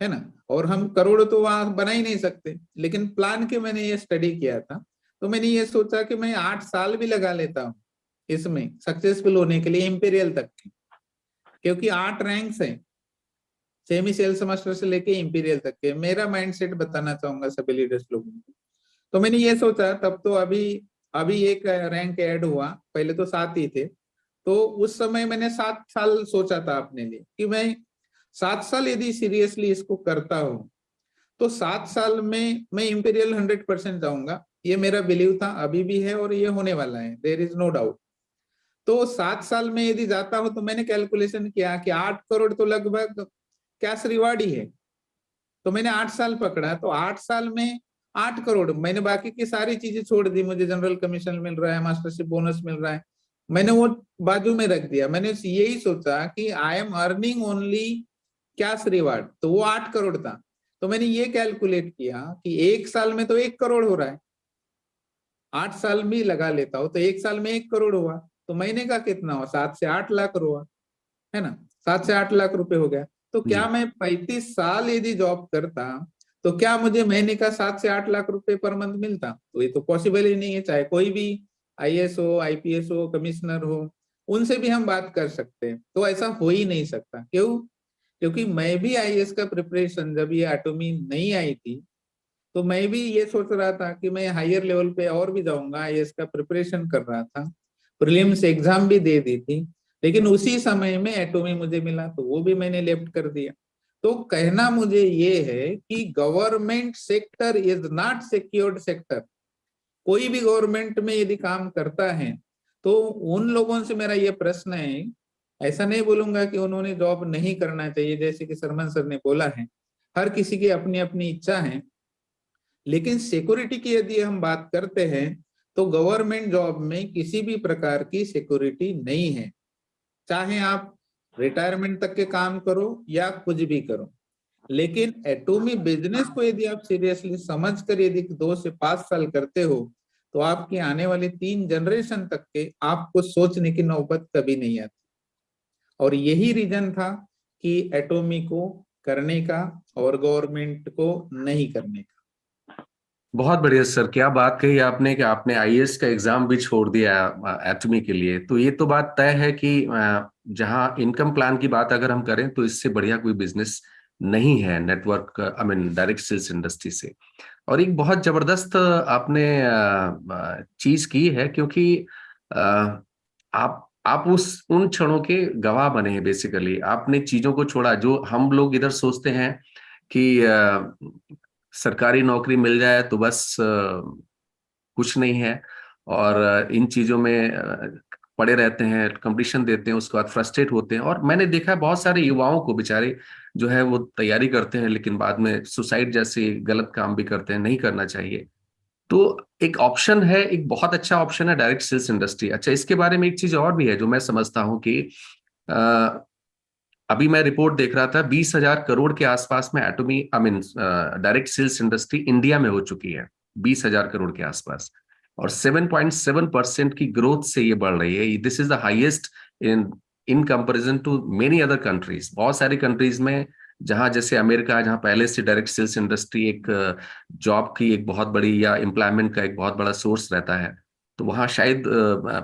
है ना, और हम करोड़ तो वहां बना ही नहीं सकते। लेकिन प्लान के मैंने ये स्टडी किया था, तो मैंने ये सोचा कि मैं 8 साल भी लगा लेता हूँ इसमें सक्सेसफुल होने के लिए, इंपीरियल तक की, क्योंकि 8 रैंक्स हैं, सेमी सेल्स मास्टर से लेके इंपीरियल तक के। मेरा माइंडसेट बताना चाहूंगा सभी लीडर्स लोगों को। तो मैंने ये सोचा, तब तो अभी एक रैंक ऐड हुआ, पहले तो 7 ही थे। तो उस समय मैंने 7 साल सोचा था अपने लिए कि मैं 7 साल यदि सीरियसली इसको करता हूँ तो 7 साल में मैं इंपीरियल 100% जाऊंगा। ये मेरा बिलीव था, अभी भी है और ये होने वाला है, देयर इज नो डाउट। तो 7 साल में यदि जाता हूं तो मैंने कैलकुलेशन किया कि 8 करोड़ तो लगभग कैश रिवार्ड ही है। तो मैंने 8 साल पकड़ा, तो 8 साल में 8 करोड़, मैंने बाकी की सारी चीजें छोड़ दी, मुझे जनरल कमीशन मिल रहा है, मास्टरशिप बोनस मिल रहा है, मैंने वो बाजू में रख दिया। मैंने यही सोचा कि I am earning only cash reward, तो वो 8 करोड़ था। तो मैंने ये कैलकुलेट किया कि 1 साल में तो 1 करोड़ हो रहा है, 8 साल में लगा लेता हूं तो 1 साल में 1 करोड़ हुआ, तो महीने का कितना हुआ, 7 से 8 लाख हुआ, है ना, 7 से 8 लाख रुपए हो गया। तो क्या मैं 35 साल यदि जॉब करता तो क्या मुझे महीने का 7 से 8 लाख रुपए पर मंथ मिलता? तो ये तो पॉसिबल ही नहीं है। चाहे कोई भी आईएएस हो, आईपीएस हो, कमिश्नर हो, उनसे भी हम बात कर सकते हैं। तो ऐसा हो ही नहीं सकता। क्यों? क्योंकि मैं भी आईएएस का प्रिपरेशन, जब ये एटॉमी नहीं आई थी तो मैं भी ये सोच रहा था कि मैं हायर लेवल पे और भी जाऊंगा, आईएएस का प्रिपरेशन कर रहा था, प्रीलिम्स एग्जाम भी दे दी थी, लेकिन उसी समय में एटॉमी मुझे मिला तो वो भी मैंने लेफ्ट कर दिया। तो कहना मुझे ये है कि government sector is not secured sector. कोई भी गवर्नमेंट में यदि काम करता है तो उन लोगों से मेरा ये प्रश्न है, ऐसा नहीं बोलूंगा कि उन्होंने जॉब नहीं करना चाहिए, जैसे कि शर्मन सर ने बोला है, हर किसी की अपनी अपनी इच्छा है, लेकिन सिक्योरिटी की यदि हम बात करते हैं तो गवर्नमेंट जॉब में किसी भी प्रकार की सिक्योरिटी नहीं है। चाहे आप रिटायरमेंट तक के काम करो या कुछ भी करो, लेकिन एटॉमी बिजनेस को यदि आप सीरियसली समझकर यदि 2 से 5 साल करते हो तो आपकी आने वाली 3 जनरेशन तक के आपको सोचने की नौबत कभी नहीं आती। और यही रीजन था कि एटॉमी को करने का और गवर्नमेंट को नहीं करने का। बहुत बढ़िया सर, क्या बात कही आपने कि आपने आईएएस का एग्जाम भी छोड़ दिया एटॉमी के लिए। तो ये तो बात तय है कि जहां इनकम प्लान की बात अगर हम करें तो इससे बढ़िया कोई बिजनेस नहीं है network, I mean direct sales industry से। और एक बहुत जबरदस्त आपने चीज की है, क्योंकि आप उन क्षणों के गवाह बने हैं। बेसिकली आपने चीजों को छोड़ा जो हम लोग इधर सोचते हैं कि सरकारी नौकरी मिल जाए तो बस कुछ नहीं है, और इन चीजों में पड़े रहते हैं, कंपटीशन देते हैं, उसके बाद फ्रस्ट्रेट होते हैं। और मैंने देखा है बहुत सारे युवाओं को बेचारे जो है वो तैयारी करते हैं, लेकिन बाद में सुसाइड जैसे गलत काम भी करते हैं, नहीं करना चाहिए। तो एक ऑप्शन है, एक बहुत अच्छा ऑप्शन है डायरेक्ट सेल्स इंडस्ट्री। अच्छा, इसके बारे में एक चीज और भी है जो मैं समझता हूँ कि अभी मैं रिपोर्ट देख रहा था, 20,000 करोड़ के आसपास में Atomy I mean direct sales industry India में हो चुकी है, 20,000 करोड़ के आसपास, और 7.7% की ग्रोथ से ये बढ़ रही है। This is the highest in comparison to many other countries. बहुत सारी कंट्रीज में जहां जैसे अमेरिका, जहां पहले से डायरेक्ट सेल्स इंडस्ट्री एक जॉब की एक बहुत बड़ी या एम्प्लॉयमेंट का एक बहुत बड़ा सोर्स रहता है, तो वहां शायद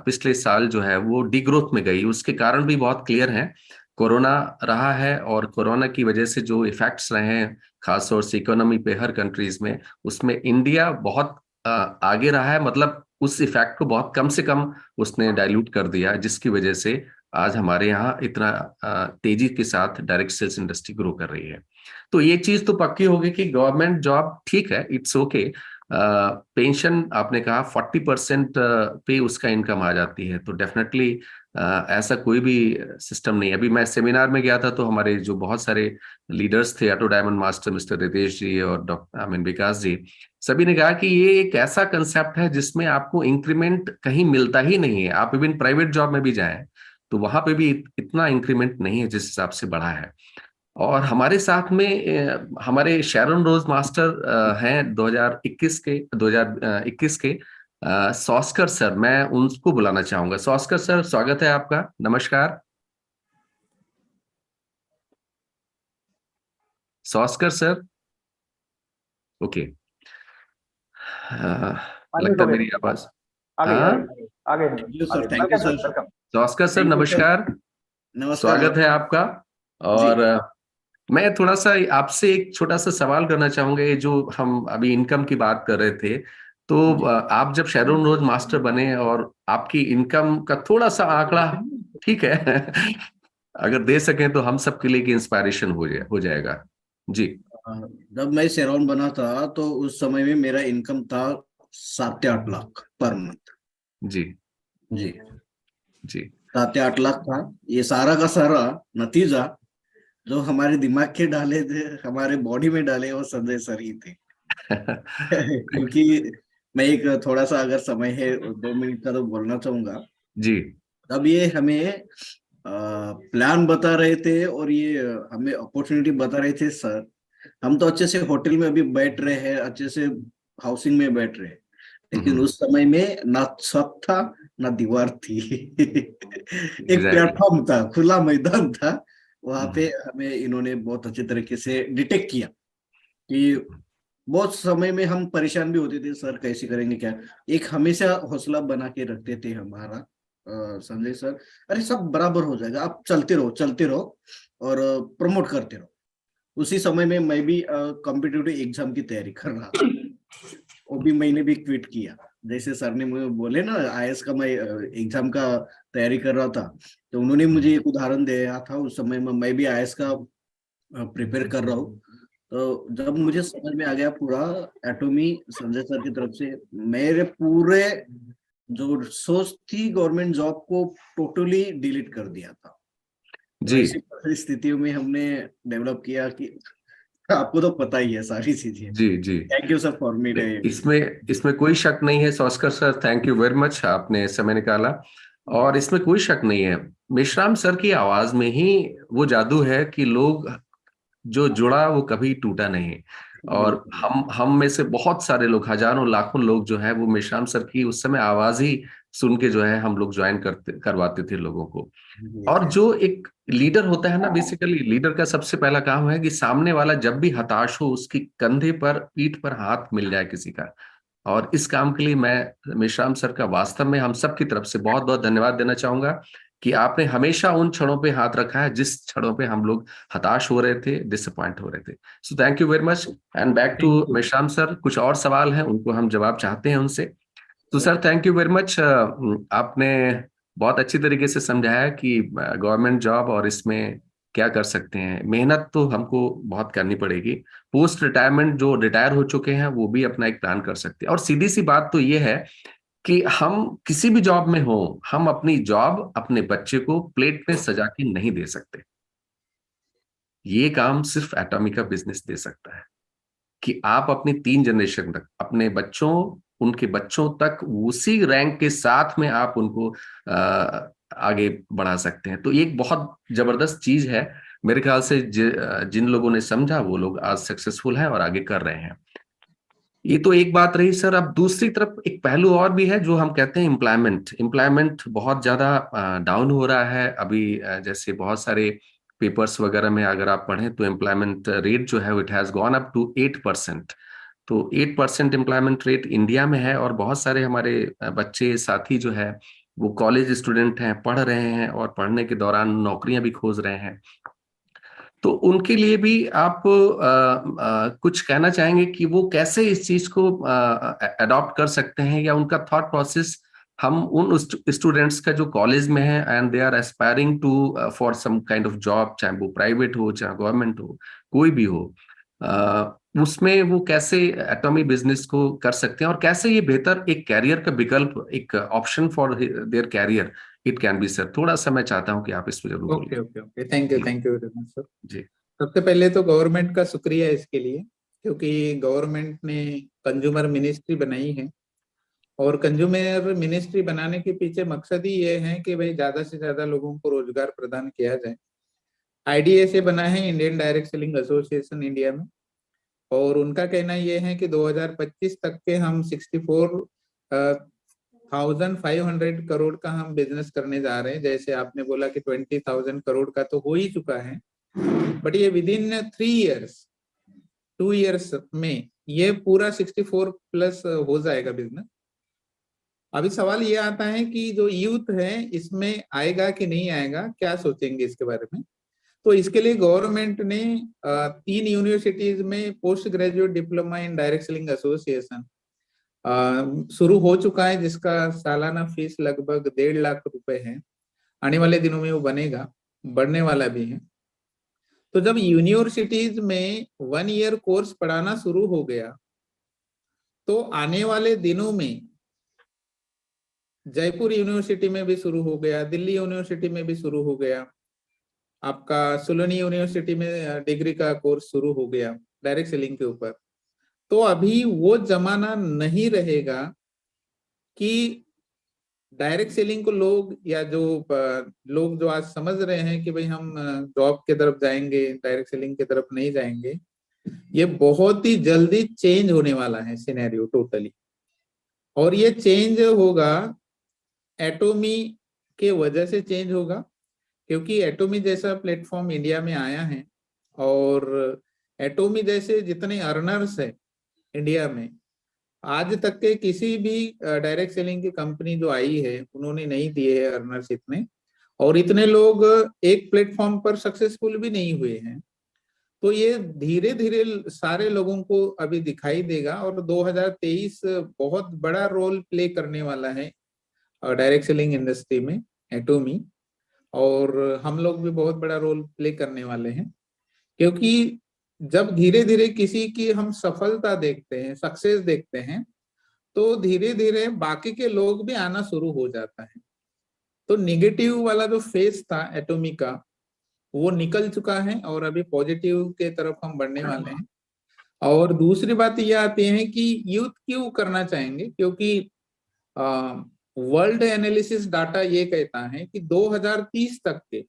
पिछले साल जो है वो डिग्रोथ में गई। उसके कारण भी बहुत क्लियर है, कोरोना रहा है, और कोरोना की वजह से जो इफेक्ट्स रहे हैं खासतौर से इकोनॉमी पे हर कंट्रीज में, उसमें इंडिया बहुत आगे रहा है। मतलब उस इफेक्ट को बहुत कम से कम उसने डाइल्यूट कर दिया, जिसकी वजह से आज हमारे यहाँ इतना तेजी के साथ डायरेक्ट सेल्स इंडस्ट्री ग्रो कर रही है। तो ये चीज तो पक्की होगी कि गवर्नमेंट जॉब ठीक है, इट्स ओके। पेंशन आपने कहा 40% पे उसका इनकम आ जाती है, तो डेफिनेटली ऐसा कोई भी सिस्टम नहीं है। अभी मैं सेमिनार में गया था, तो हमारे जो बहुत सारे लीडर्स थे, auto diamond master mister Ritesh ji और डॉक्टर आई मीन विकास जी, सभी ने कहा कि ये एक ऐसा कंसेप्ट है जिसमें आपको इंक्रीमेंट कहीं मिलता ही नहीं है। आप इवन प्राइवेट जॉब में भी जाएं तो वहां पे भी इतना इंक्रीमेंट नहीं है जिस हिसाब से बढ़ा है। और हमारे साथ में हमारे शैरन रोज मास्टर हैं 2021 के सॉस्कर सर, मैं उनको बुलाना चाहूंगा। सॉस्कर सर, स्वागत है आपका, नमस्कार। सॉस्कर सर, ओके, लगता है मेरी आवाज आगे थैंक यू सर। सॉस्कर सर नमस्कार, स्वागत है आपका। और मैं थोड़ा सा आपसे एक छोटा सा सवाल करना चाहूंगा। ये जो हम अभी इनकम की बात कर रहे थे, तो आप जब शैरन रोज मास्टर बने और आपकी इनकम का थोड़ा सा आंकड़ा, ठीक है, अगर दे सकें तो हम सबके लिए की इंस्पायरेशन हो जाएगा जी। जब मैं शेरॉन बना था तो उस समय में मेरा इनकम था 7 से 8 लाख पर मंथ। जी जी जी 7 से 8 लाख था। ये सारा का सारा नतीजा जो हमारे दिमाग के डाले थे, हमारे बॉडी में डाले, वो संजय सर ही थे। क्योंकि मैं एक थोड़ा सा अगर समय है 2 मिनट का तो बोलना चाहूंगा जी। तब ये हमें प्लान बता रहे थे और ये हमें अपॉर्चुनिटी बता रहे थे सर। हम तो अच्छे से होटल में अभी बैठ रहे हैं, अच्छे से हाउसिंग में बैठ रहे हैं, लेकिन उस समय में ना छत था ना दीवार थी। एक प्लेटफॉर्म था, खुला मैदान था। वहां पे हमें इन्होंने बहुत अच्छे तरीके से डिटेक्ट किया कि बहुत समय में हम परेशान भी होते थे, सर कैसे करेंगे क्या। एक हमेशा हौसला बना के रखते थे हमारा संजय सर, अरे सब बराबर हो जाएगा, आप चलते रहो और प्रमोट करते रहो। उसी समय में मैं भी कॉम्पिटिटिव एग्जाम की तैयारी कर रहा था, वो भी मैंने भी क्विट किया। जैसे सर ने मुझे बोले ना आईएएस का मैं एग्जाम का तैयारी कर रहा था, तो उन्होंने मुझे एक उदाहरण दिया था। उस समय में मैं भी आईएएस का प्रिपेयर कर रहा हूँ। तो जब मुझे समझ में आ गया पूरा एटॉमी संजय सर की तरफ से, मेरे पूरे जो सोच थी गवर्नमेंट जॉब को टोटली डिलीट कर दिया था। जी। ऐसी परिस्थितियों में हमने डेवलप किया कि आपको तो पता ही है सारी चीजें। जी जी, thank you sir for me. इसमें कोई शक नहीं है सॉस्कर sir, thank you very much, आपने समय निकाला। और इसमें कोई शक नहीं है, मेश्राम सर की आवाज में ही वो जादू है कि लोग जो जुड़ा वो कभी टूटा नहीं। और हम में से बहुत सारे लोग, हजारों लाखों लोग जो है वो मेश्राम सर की उस समय आवाज ही सुन के जो है हम लोग ज्वाइन करवाते थे लोगों को। और जो एक लीडर होता है ना, बेसिकली लीडर का सबसे पहला काम है कि सामने वाला जब भी हताश हो उसकी कंधे पर, पीठ पर हाथ मिल जाए किसी का। और इस काम के लिए मैं मेश्राम सर का वास्तव में हम सब की तरफ से बहुत बहुत धन्यवाद देना चाहूंगा कि आपने हमेशा उन क्षणों पे हाथ रखा है जिस क्षणों पे हम लोग हताश हो रहे थे, डिसअपॉइंट हो रहे थे। So thank you very much. And back to Meshram sir, कुछ और सवाल है उनको हम जवाब चाहते हैं उनसे। तो sir thank you very much. आपने बहुत अच्छी तरीके से समझाया कि गवर्नमेंट जॉब और इसमें क्या कर सकते हैं। मेहनत तो हमको बहुत करनी पड़ेगी। पोस्ट रिटायरमेंट जो रिटायर हो चुके हैं वो भी अपना एक प्लान कर सकते हैं। और सीधी सी बात तो ये है कि हम किसी भी जॉब में हो, हम अपनी जॉब अपने बच्चे को प्लेट में सजा के नहीं दे सकते। ये काम सिर्फ एटॉमी का बिजनेस दे सकता है कि आप अपनी 3 जनरेशन तक अपने बच्चों, उनके बच्चों तक उसी रैंक के साथ में आप उनको आगे बढ़ा सकते हैं। तो ये एक बहुत जबरदस्त चीज है। मेरे ख्याल से जिन लोगों ने समझा वो लोग आज सक्सेसफुल हैं और आगे कर रहे हैं। ये तो एक बात रही सर। अब दूसरी तरफ एक पहलू और भी है जो हम कहते हैं एम्प्लॉयमेंट बहुत ज्यादा डाउन हो रहा है अभी। जैसे बहुत सारे पेपर्स वगैरह में अगर आप पढ़ें तो एम्प्लॉयमेंट रेट जो है it has gone up to 8%। तो 8% एम्प्लॉयमेंट रेट इंडिया में है। और बहुत सारे हमारे बच्चे साथी जो है वो कॉलेज स्टूडेंट हैं, पढ़ रहे हैं और पढ़ने के दौरान नौकरियां भी खोज रहे हैं। तो उनके लिए भी आप कुछ कहना चाहेंगे कि वो कैसे इस चीज को अडॉप्ट कर सकते हैं, या उनका थॉट प्रोसेस हम उन स्टूडेंट्स का जो कॉलेज में है and they are aspiring to for some kind of job, चाहे वो प्राइवेट हो चाहे गवर्नमेंट हो, कोई भी हो, उसमें वो कैसे एटॉमी बिजनेस को कर सकते हैं और कैसे ये बेहतर एक कैरियर का विकल्प, एक option for their career it can be. Sir थोड़ा सा मैं चाहता हूँ कि आप इस पर जरूर बोलिए। Okay okay okay, thank you very much sir. जी सबसे पहले तो गवर्नमेंट का शुक्रिया इसके लिए, क्योंकि गवर्नमेंट ने कंज्यूमर मिनिस्ट्री बनाई है। और कंज्यूमर मिनिस्ट्री बनाने के पीछे मकसद ही ये है कि भाई ज्यादा से ज्यादा लोगों को रोजगार प्रदान किया जाए। आईडीए से बना है Indian direct selling association India में। और उनका कहना ये है कि 2025 तक के हम 64,500 करोड़ का हम बिजनेस करने जा रहे हैं। जैसे आपने बोला कि 20,000 करोड़ का तो हो ही चुका है, बट ये विद इन 3 इयर्स 2 इयर्स में ये पूरा 64 प्लस हो जाएगा बिजनेस। अभी सवाल ये आता है कि जो यूथ है इसमें आएगा कि नहीं आएगा, क्या सोचेंगे इसके बारे में। तो इसके लिए गवर्नमेंट ने 3 यूनिवर्सिटीज में post graduate diploma in direct selling association शुरू हो चुका है, जिसका सालाना फीस लगभग 1.5 लाख रुपए है। आने वाले दिनों में वो बनेगा, बढ़ने वाला भी है। तो जब यूनिवर्सिटीज में 1 ईयर कोर्स पढ़ाना शुरू हो गया, तो आने वाले दिनों में जयपुर यूनिवर्सिटी में भी शुरू हो गया, दिल्ली यूनिवर्सिटी में भी शुरू हो गया, आपका सुलनी यूनिवर्सिटी में डिग्री का कोर्स शुरू हो गया डायरेक्ट सेलिंग के ऊपर। तो अभी वो जमाना नहीं रहेगा कि डायरेक्ट सेलिंग को लोग जो आज समझ रहे हैं कि भाई हम जॉब की तरफ जाएंगे, डायरेक्ट सेलिंग की तरफ नहीं जाएंगे। ये बहुत ही जल्दी चेंज होने वाला है सिनेरियो टोटली। और ये चेंज होगा एटोमी के वजह से चेंज होगा, क्योंकि एटोमी जैसा प्लेटफॉर्म इंडिया में आया है। और एटोमी जैसे जितने अर्नर्स है इंडिया में, आज तक के किसी भी डायरेक्ट सेलिंग की कंपनी जो आई है उन्होंने नहीं दिए है अर्नर्स इतने। और इतने लोग एक प्लेटफॉर्म पर सक्सेसफुल भी नहीं हुए हैं। तो ये धीरे धीरे सारे लोगों को अभी दिखाई देगा। और 2023 बहुत बड़ा रोल प्ले करने वाला है डायरेक्ट सेलिंग इंडस्ट्री में एटोमी। और हम लोग भी बहुत बड़ा रोल प्ले करने वाले हैं, क्योंकि जब धीरे धीरे किसी की हम सफलता देखते हैं, सक्सेस देखते हैं, तो धीरे धीरे बाकी के लोग भी आना शुरू हो जाता है। तो निगेटिव वाला जो फेज था एटोमी का वो निकल चुका है और अभी पॉजिटिव के तरफ हम बढ़ने वाले हैं। और दूसरी बात ये आती है कि यूथ क्यों करना चाहेंगे, क्योंकि वर्ल्ड एनालिसिस डाटा ये कहता है कि 2030 तक के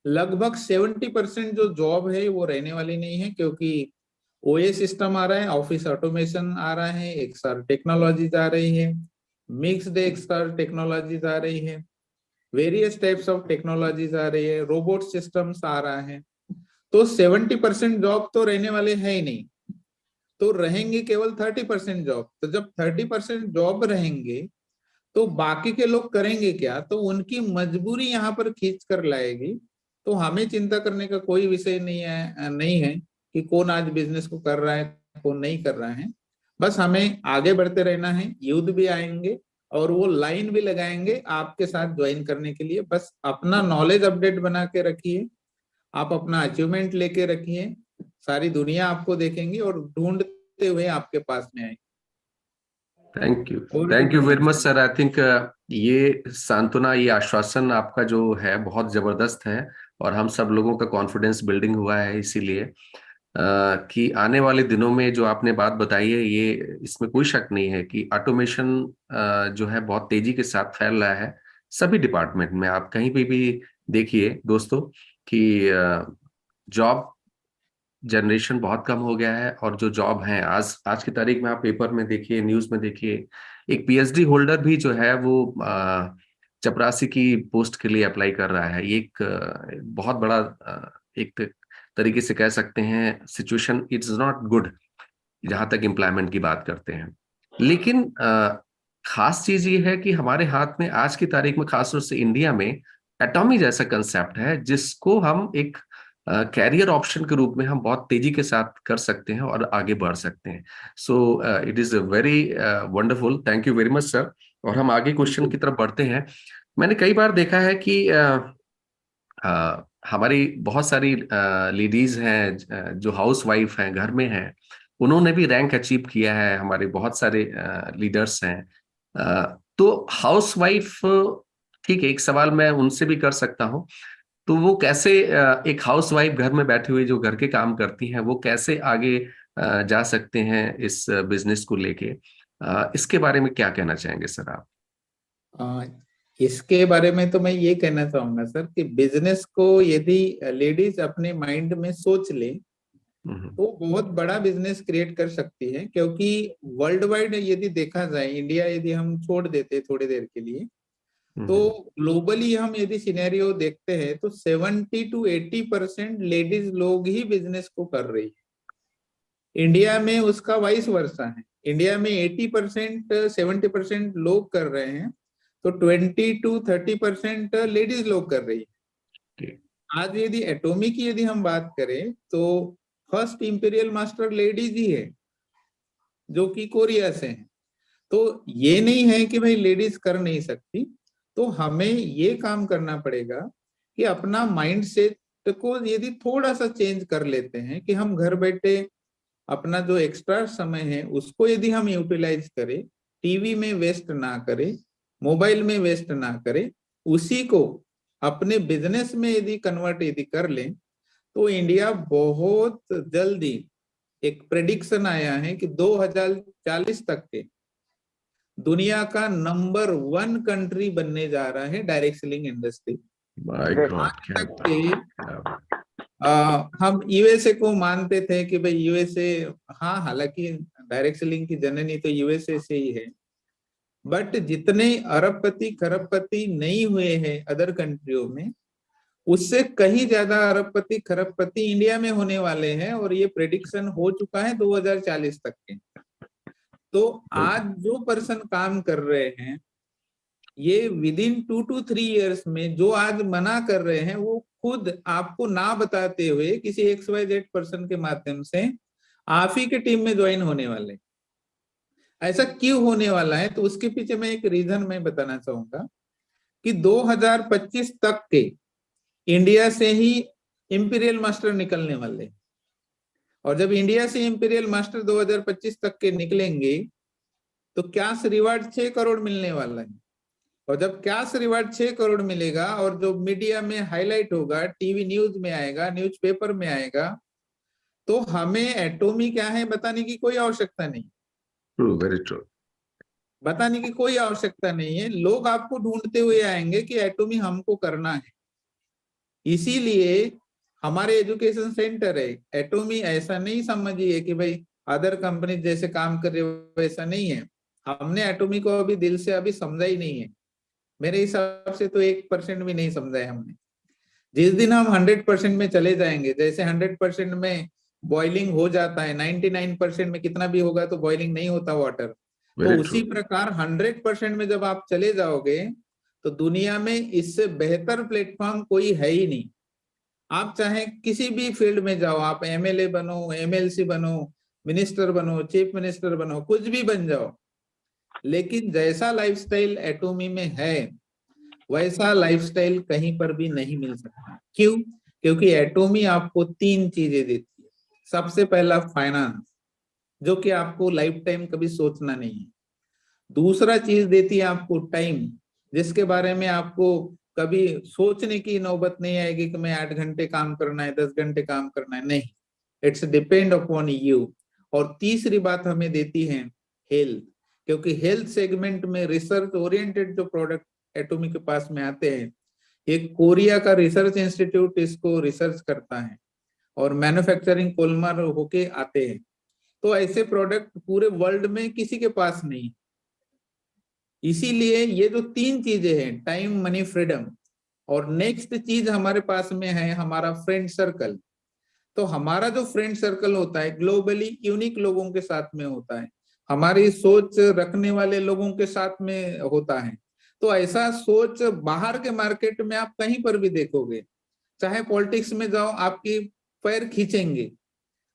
लगभग 70% जो जॉब है वो रहने वाली नहीं है, क्योंकि ओएस सिस्टम आ रहा है, ऑफिस ऑटोमेशन आ रहा है, एक्सआर टेक्नोलॉजीज आ रही है, मिक्स्ड एक्सआर टेक्नोलॉजीज आ रही है, वेरियस टाइप्स ऑफ टेक्नोलॉजीज आ रही है, रोबोट सिस्टम्स आ रहा है। तो 70% जॉब तो रहने वाले है ही नहीं, तो रहेंगे केवल 30% जॉब। तो जब 30% जॉब रहेंगे तो बाकी के लोग करेंगे क्या? तो उनकी मजबूरी यहाँ पर खींच कर लाएगी। तो हमें चिंता करने का कोई विषय नहीं है कि कौन आज बिजनेस को कर रहा है, कौन नहीं कर रहा है। बस हमें आगे बढ़ते रहना है। युद्ध भी आएंगे और वो लाइन भी लगाएंगे आपके साथ ज्वाइन करने के लिए। बस अपना नॉलेज अपडेट बना के रखिए, आप अपना अचीवमेंट लेके रखिए, सारी दुनिया आपको देखेंगी और ढूंढते हुए आपके पास में आएगी। Thank you very much sir. I think ये सांत्वना, ये आश्वासन आपका जो है बहुत जबरदस्त है और हम सब लोगों का कॉन्फिडेंस बिल्डिंग हुआ है इसीलिए कि आने वाले दिनों में जो आपने बात बताई है, ये इसमें कोई शक नहीं है कि ऑटोमेशन जो है बहुत तेजी के साथ फैल रहा है सभी डिपार्टमेंट में। आप कहीं पे भी देखिए दोस्तों कि जॉब जनरेशन बहुत कम हो गया है और जो जॉब है आज की तारीख में आप पेपर में देखिए, न्यूज में देखिए, एक पीएचडी होल्डर भी जो है वो चपरासी की पोस्ट के लिए अप्लाई कर रहा है। ये एक बहुत बड़ा एक तरीके से कह सकते हैं सिचुएशन इट्स नॉट गुड जहां तक एम्प्लॉयमेंट की बात करते हैं। लेकिन खास चीज ये है कि हमारे हाथ में आज की तारीख में खासतौर से इंडिया में एटॉमी जैसा कंसेप्ट है जिसको हम एक कैरियर ऑप्शन के रूप में हम बहुत तेजी के साथ कर सकते हैं और आगे बढ़ सकते हैं। So it is very wonderful, thank you very much sir. और हम आगे क्वेश्चन की तरफ बढ़ते हैं। मैंने कई बार देखा है कि हमारी बहुत सारी लेडीज हैं जो हाउस वाइफ हैं, घर में हैं, उन्होंने भी रैंक अचीव किया है। हमारे बहुत सारे लीडर्स हैं। तो हाउस वाइफ, ठीक है, एक सवाल मैं उनसे भी कर सकता हूँ, तो वो कैसे एक हाउस वाइफ घर में बैठे हुए जो घर के काम करती हैं वो कैसे आगे जा सकते हैं इस बिजनेस को लेके? इसके बारे में क्या कहना चाहेंगे सर आप? इसके बारे में तो मैं ये कहना चाहूंगा सर कि बिजनेस को यदि लेडीज अपने माइंड में सोच ले तो बहुत बड़ा बिजनेस क्रिएट कर सकती है। क्योंकि वर्ल्ड वाइड यदि देखा जाए, इंडिया यदि हम छोड़ देते थोड़ी देर के लिए, तो ग्लोबली हम यदि सिनेरियो देखते हैं तो 70 to 80% लेडीज लोग ही बिजनेस को कर रही है। इंडिया में उसका वाइस वर्सा है। इंडिया में 80% 70% लोग कर रहे हैं, तो 20 to 30% लेडीज लोग कर रही है। आज यदि एटॉमी की यदि हम बात करें तो फर्स्ट इंपीरियल मास्टर लेडीज ही है जो कि कोरिया से है। तो ये नहीं है कि भाई लेडीज कर नहीं सकती। तो हमें ये काम करना पड़ेगा कि अपना माइंड सेट को यदि थोड़ा सा चेंज कर लेते हैं कि हम घर बैठे अपना जो एक्स्ट्रा समय है उसको यदि हम यूटिलाइज करें, टीवी में वेस्ट ना करें, मोबाइल में वेस्ट ना करें, उसी को अपने बिजनेस में यदि कन्वर्ट यदि कर लें, तो इंडिया बहुत जल्दी, एक प्रेडिक्शन आया है कि 2040 तक के दुनिया का नंबर 1 कंट्री बनने जा रहा है डायरेक्ट सेलिंग इंडस्ट्री। हम यूएसए को मानते थे कि भाई यूएसए, हाँ, हालांकि डायरेक्ट सेलिंग की जननी तो यूएसए से ही है, बट जितने अरबपति खरबपति नहीं हुए हैं अदर कंट्रियों में, उससे कहीं ज्यादा अरबपति खरबपति इंडिया में होने वाले हैं। और ये प्रेडिक्शन हो चुका है 2040 तक के। तो आज जो पर्सन काम कर रहे हैं, ये विद इन 2 to 3 years में जो आज मना कर रहे हैं, वो खुद आपको ना बताते हुए किसी XYZ पर्सन के माध्यम से आप ही के टीम में ज्वाइन होने वाले। ऐसा क्यों होने वाला है? तो उसके पीछे मैं एक रीजन मैं बताना चाहूंगा कि 2025 तक के इंडिया से ही इंपीरियल मास्टर निकलने वाले। और जब इंडिया से इंपीरियल मास्टर 2025 तक के निकलेंगे तो कैश रिवार्ड 6 करोड़ मिलने वाला है। और जब कैश रिवार्ड 6 करोड़ मिलेगा और जो मीडिया में हाईलाइट होगा, टीवी न्यूज में आएगा, न्यूज़पेपर में आएगा, तो हमें एटॉमी क्या है बताने की कोई आवश्यकता नहीं। True, very true. बताने की कोई आवश्यकता नहीं है। लोग आपको ढूंढते हुए आएंगे कि एटॉमी हमको करना है। इसीलिए हमारे एजुकेशन सेंटर है। एटॉमी ऐसा नहीं समझिए कि भाई अदर कंपनी जैसे काम कर रहे हो, वैसा नहीं है। हमने एटॉमी को अभी दिल से अभी समझा ही नहीं है। मेरे हिसाब से तो 1% भी नहीं समझा है हमने। जिस दिन हम 100% में चले जाएंगे, जैसे 100% में बॉइलिंग हो जाता है, 99% में कितना भी होगा तो बॉइलिंग नहीं होता वाटर, तो उसी प्रकार 100% में जब आप चले जाओगे तो दुनिया में इससे बेहतर प्लेटफॉर्म कोई है ही नहीं। आप चाहे किसी भी फील्ड में जाओ, आप एमएलए बनो, एमएलसी बनो, मिनिस्टर बनो, चीफ मिनिस्टर बनो, कुछ भी बन जाओ, लेकिन जैसा लाइफस्टाइल एटोमी में है वैसा लाइफस्टाइल कहीं पर भी नहीं मिल सकता। क्यों? क्योंकि एटोमी आपको 3 चीजें देती है। सबसे पहला फाइनेंस, जो कि आपको लाइफ टाइम कभी सोचना नहीं है। दूसरा चीज देती है आपको टाइम, जिसके बारे में आपको कभी सोचने की नौबत नहीं आएगी कि मैं 8 घंटे काम करना है, 10 घंटे काम करना है, नहीं, इट्स डिपेंड अपॉन यू। और तीसरी बात हमें देती है हेल्थ, क्योंकि हेल्थ सेगमेंट में रिसर्च ओरिएंटेड जो प्रोडक्ट एटोमी के पास में आते हैं, एक कोरिया का रिसर्च इंस्टीट्यूट इसको रिसर्च करता है और मैन्युफैक्चरिंग कोलमार होके आते हैं। तो ऐसे प्रोडक्ट पूरे वर्ल्ड में किसी के पास नहीं। इसीलिए ये जो 3 चीजें हैं, टाइम, मनी, फ्रीडम, और नेक्स्ट चीज हमारे पास में है हमारा फ्रेंड सर्कल। तो हमारा जो फ्रेंड सर्कल होता है ग्लोबली यूनिक लोगों के साथ में होता है, हमारी सोच रखने वाले लोगों के साथ में होता है। तो ऐसा सोच बाहर के मार्केट में आप कहीं पर भी देखोगे, चाहे पॉलिटिक्स में जाओ आपकी पैर खींचेंगे,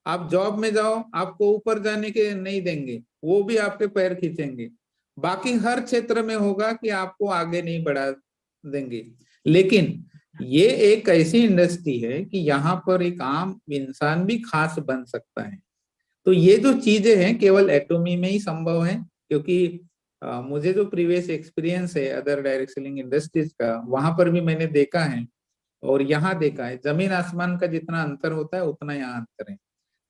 आप जॉब में जाओ आपको ऊपर जाने के नहीं देंगे, वो भी आपके पैर खींचेंगे। बाकी हर क्षेत्र में होगा कि आपको आगे नहीं बढ़ा देंगे। लेकिन ये एक ऐसी इंडस्ट्री है कि यहाँ पर एक आम इंसान भी खास बन सकता है। तो ये जो चीजें हैं केवल एटोमी में ही संभव है, क्योंकि मुझे जो प्रीवियस एक्सपीरियंस है अदर डायरेक्ट सेलिंग इंडस्ट्रीज का, वहां पर भी मैंने देखा है और यहाँ देखा है, जमीन आसमान का जितना अंतर होता है उतना यहाँ अंतर है।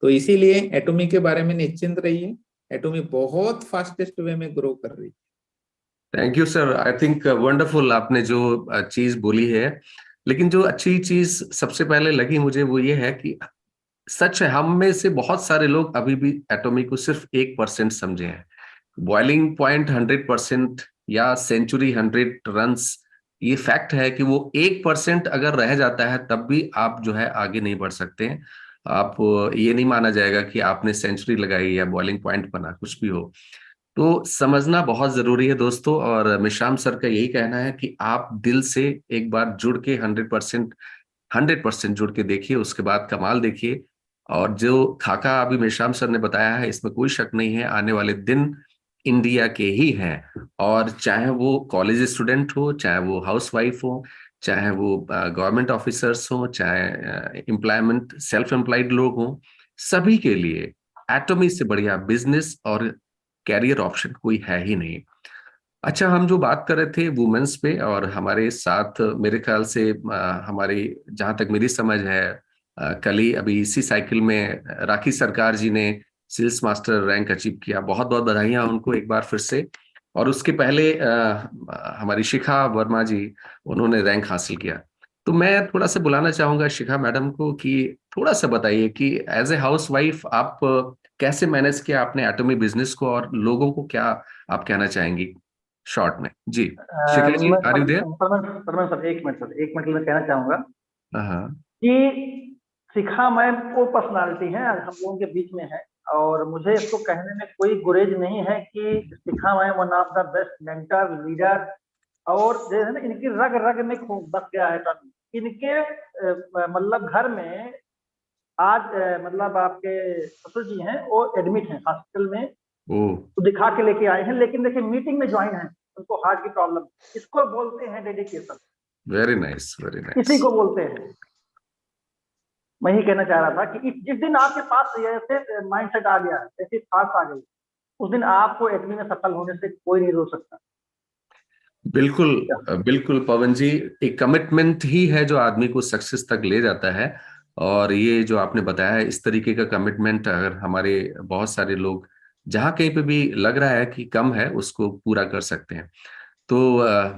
तो इसीलिए एटोमी के बारे में निश्चिंत रहिए, एटोमी बहुत फास्टेस्ट वे में ग्रो कर रही है। Thank you sir, I think wonderful आपने जो चीज बोली है। लेकिन जो अच्छी चीज सबसे पहले लगी मुझे वो ये है कि सच है, हम में से बहुत सारे लोग अभी भी एटोमी को सिर्फ 1% समझे हैं। बॉइलिंग पॉइंट 100% या सेंचुरी 100 रन्स, ये फैक्ट है कि वो 1% अगर रह जाता है तब भी आप जो है आगे नहीं बढ़ सकते हैं। आप ये नहीं माना जाएगा कि आपने सेंचुरी लगाई या बॉइलिंग पॉइंट बना, कुछ भी हो। तो समझना बहुत जरूरी है दोस्तों। और मेश्राम सर का यही कहना है कि आप दिल से एक बार जुड़ के 100% जुड़ के देखिए, उसके बाद कमाल देखिए। और जो खाका अभी मेश्राम सर ने बताया है, इसमें कोई शक नहीं है, आने वाले दिन इंडिया के ही हैं। और चाहे वो कॉलेज स्टूडेंट हो, चाहे वो हाउसवाइफ हो, चाहे वो गवर्नमेंट ऑफिसर्स हो, चाहे एम्प्लॉयमेंट सेल्फ एम्प्लॉयड लोग हों, सभी के लिए एटोमी से बढ़िया बिजनेस और कैरियर ऑप्शन कोई है ही नहीं। अच्छा, हम जो बात कर रहे थे वुमेन्स पे, और हमारे साथ मेरे ख्याल से हमारी, जहां तक मेरी समझ है, कल ही अभी इसी साइकिल में राखी सरकार जी ने सेल्स मास्टर रैंक अचीव किया। बहुत बहुत बधाइयां उनको एक बार फिर से। और उसके पहले हमारी शिखा वर्मा जी, उन्होंने रैंक हासिल किया। तो मैं थोड़ा सा बुलाना चाहूंगा शिखा मैडम को कि थोड़ा सा बताइए कि एज ए हाउस वाइफ आप कैसे मैनेज किया आपने एटोमी बिजनेस को, और लोगों को क्या आप कहना चाहेंगी शॉर्ट में। जी शिखा जी, आर यू देयर? सर एक मिनट मैं कहना चाहूंगा हाँ कि शिखा मैम को पर्सनालिटी है, हम लोगों के बीच में है, और मुझे इसको कहने में कोई गुरेज नहीं है कि Shikha ma'am one of the best mentor leader, और जैसे ना इनकी रग रग में खूब बस गया है। इनके मतलब घर में आज मतलब आपके ससुर जी हैं, वो एडमिट हैं हॉस्पिटल में, तो दिखा के लेके आए हैं। लेकिन देखिए मीटिंग में ज्वाइन है, उनको हार्ट की प्रॉब्लम, इसको बोलते हैं dedication. Very nice, very nice. इसी को बोलते हैं। मैं ही कहना चाह रहा था कि जिस दिन आपके पास ऐसे माइंडसेट आ गया, ऐसी थाट्स आ गई, उस दिन आपको एटमी में सफल होने से कोई नहीं रोक सकता। बिल्कुल बिल्कुल पवन जी, एक कमिटमेंट ही है जो आदमी को सक्सेस तक ले जाता है। और ये जो आपने बताया है, इस तरीके का कमिटमेंट अगर हमारे बहुत सारे लोग जहां कहीं पे भी लग रहा है कि कम है, उसको पूरा कर सकते हैं। तो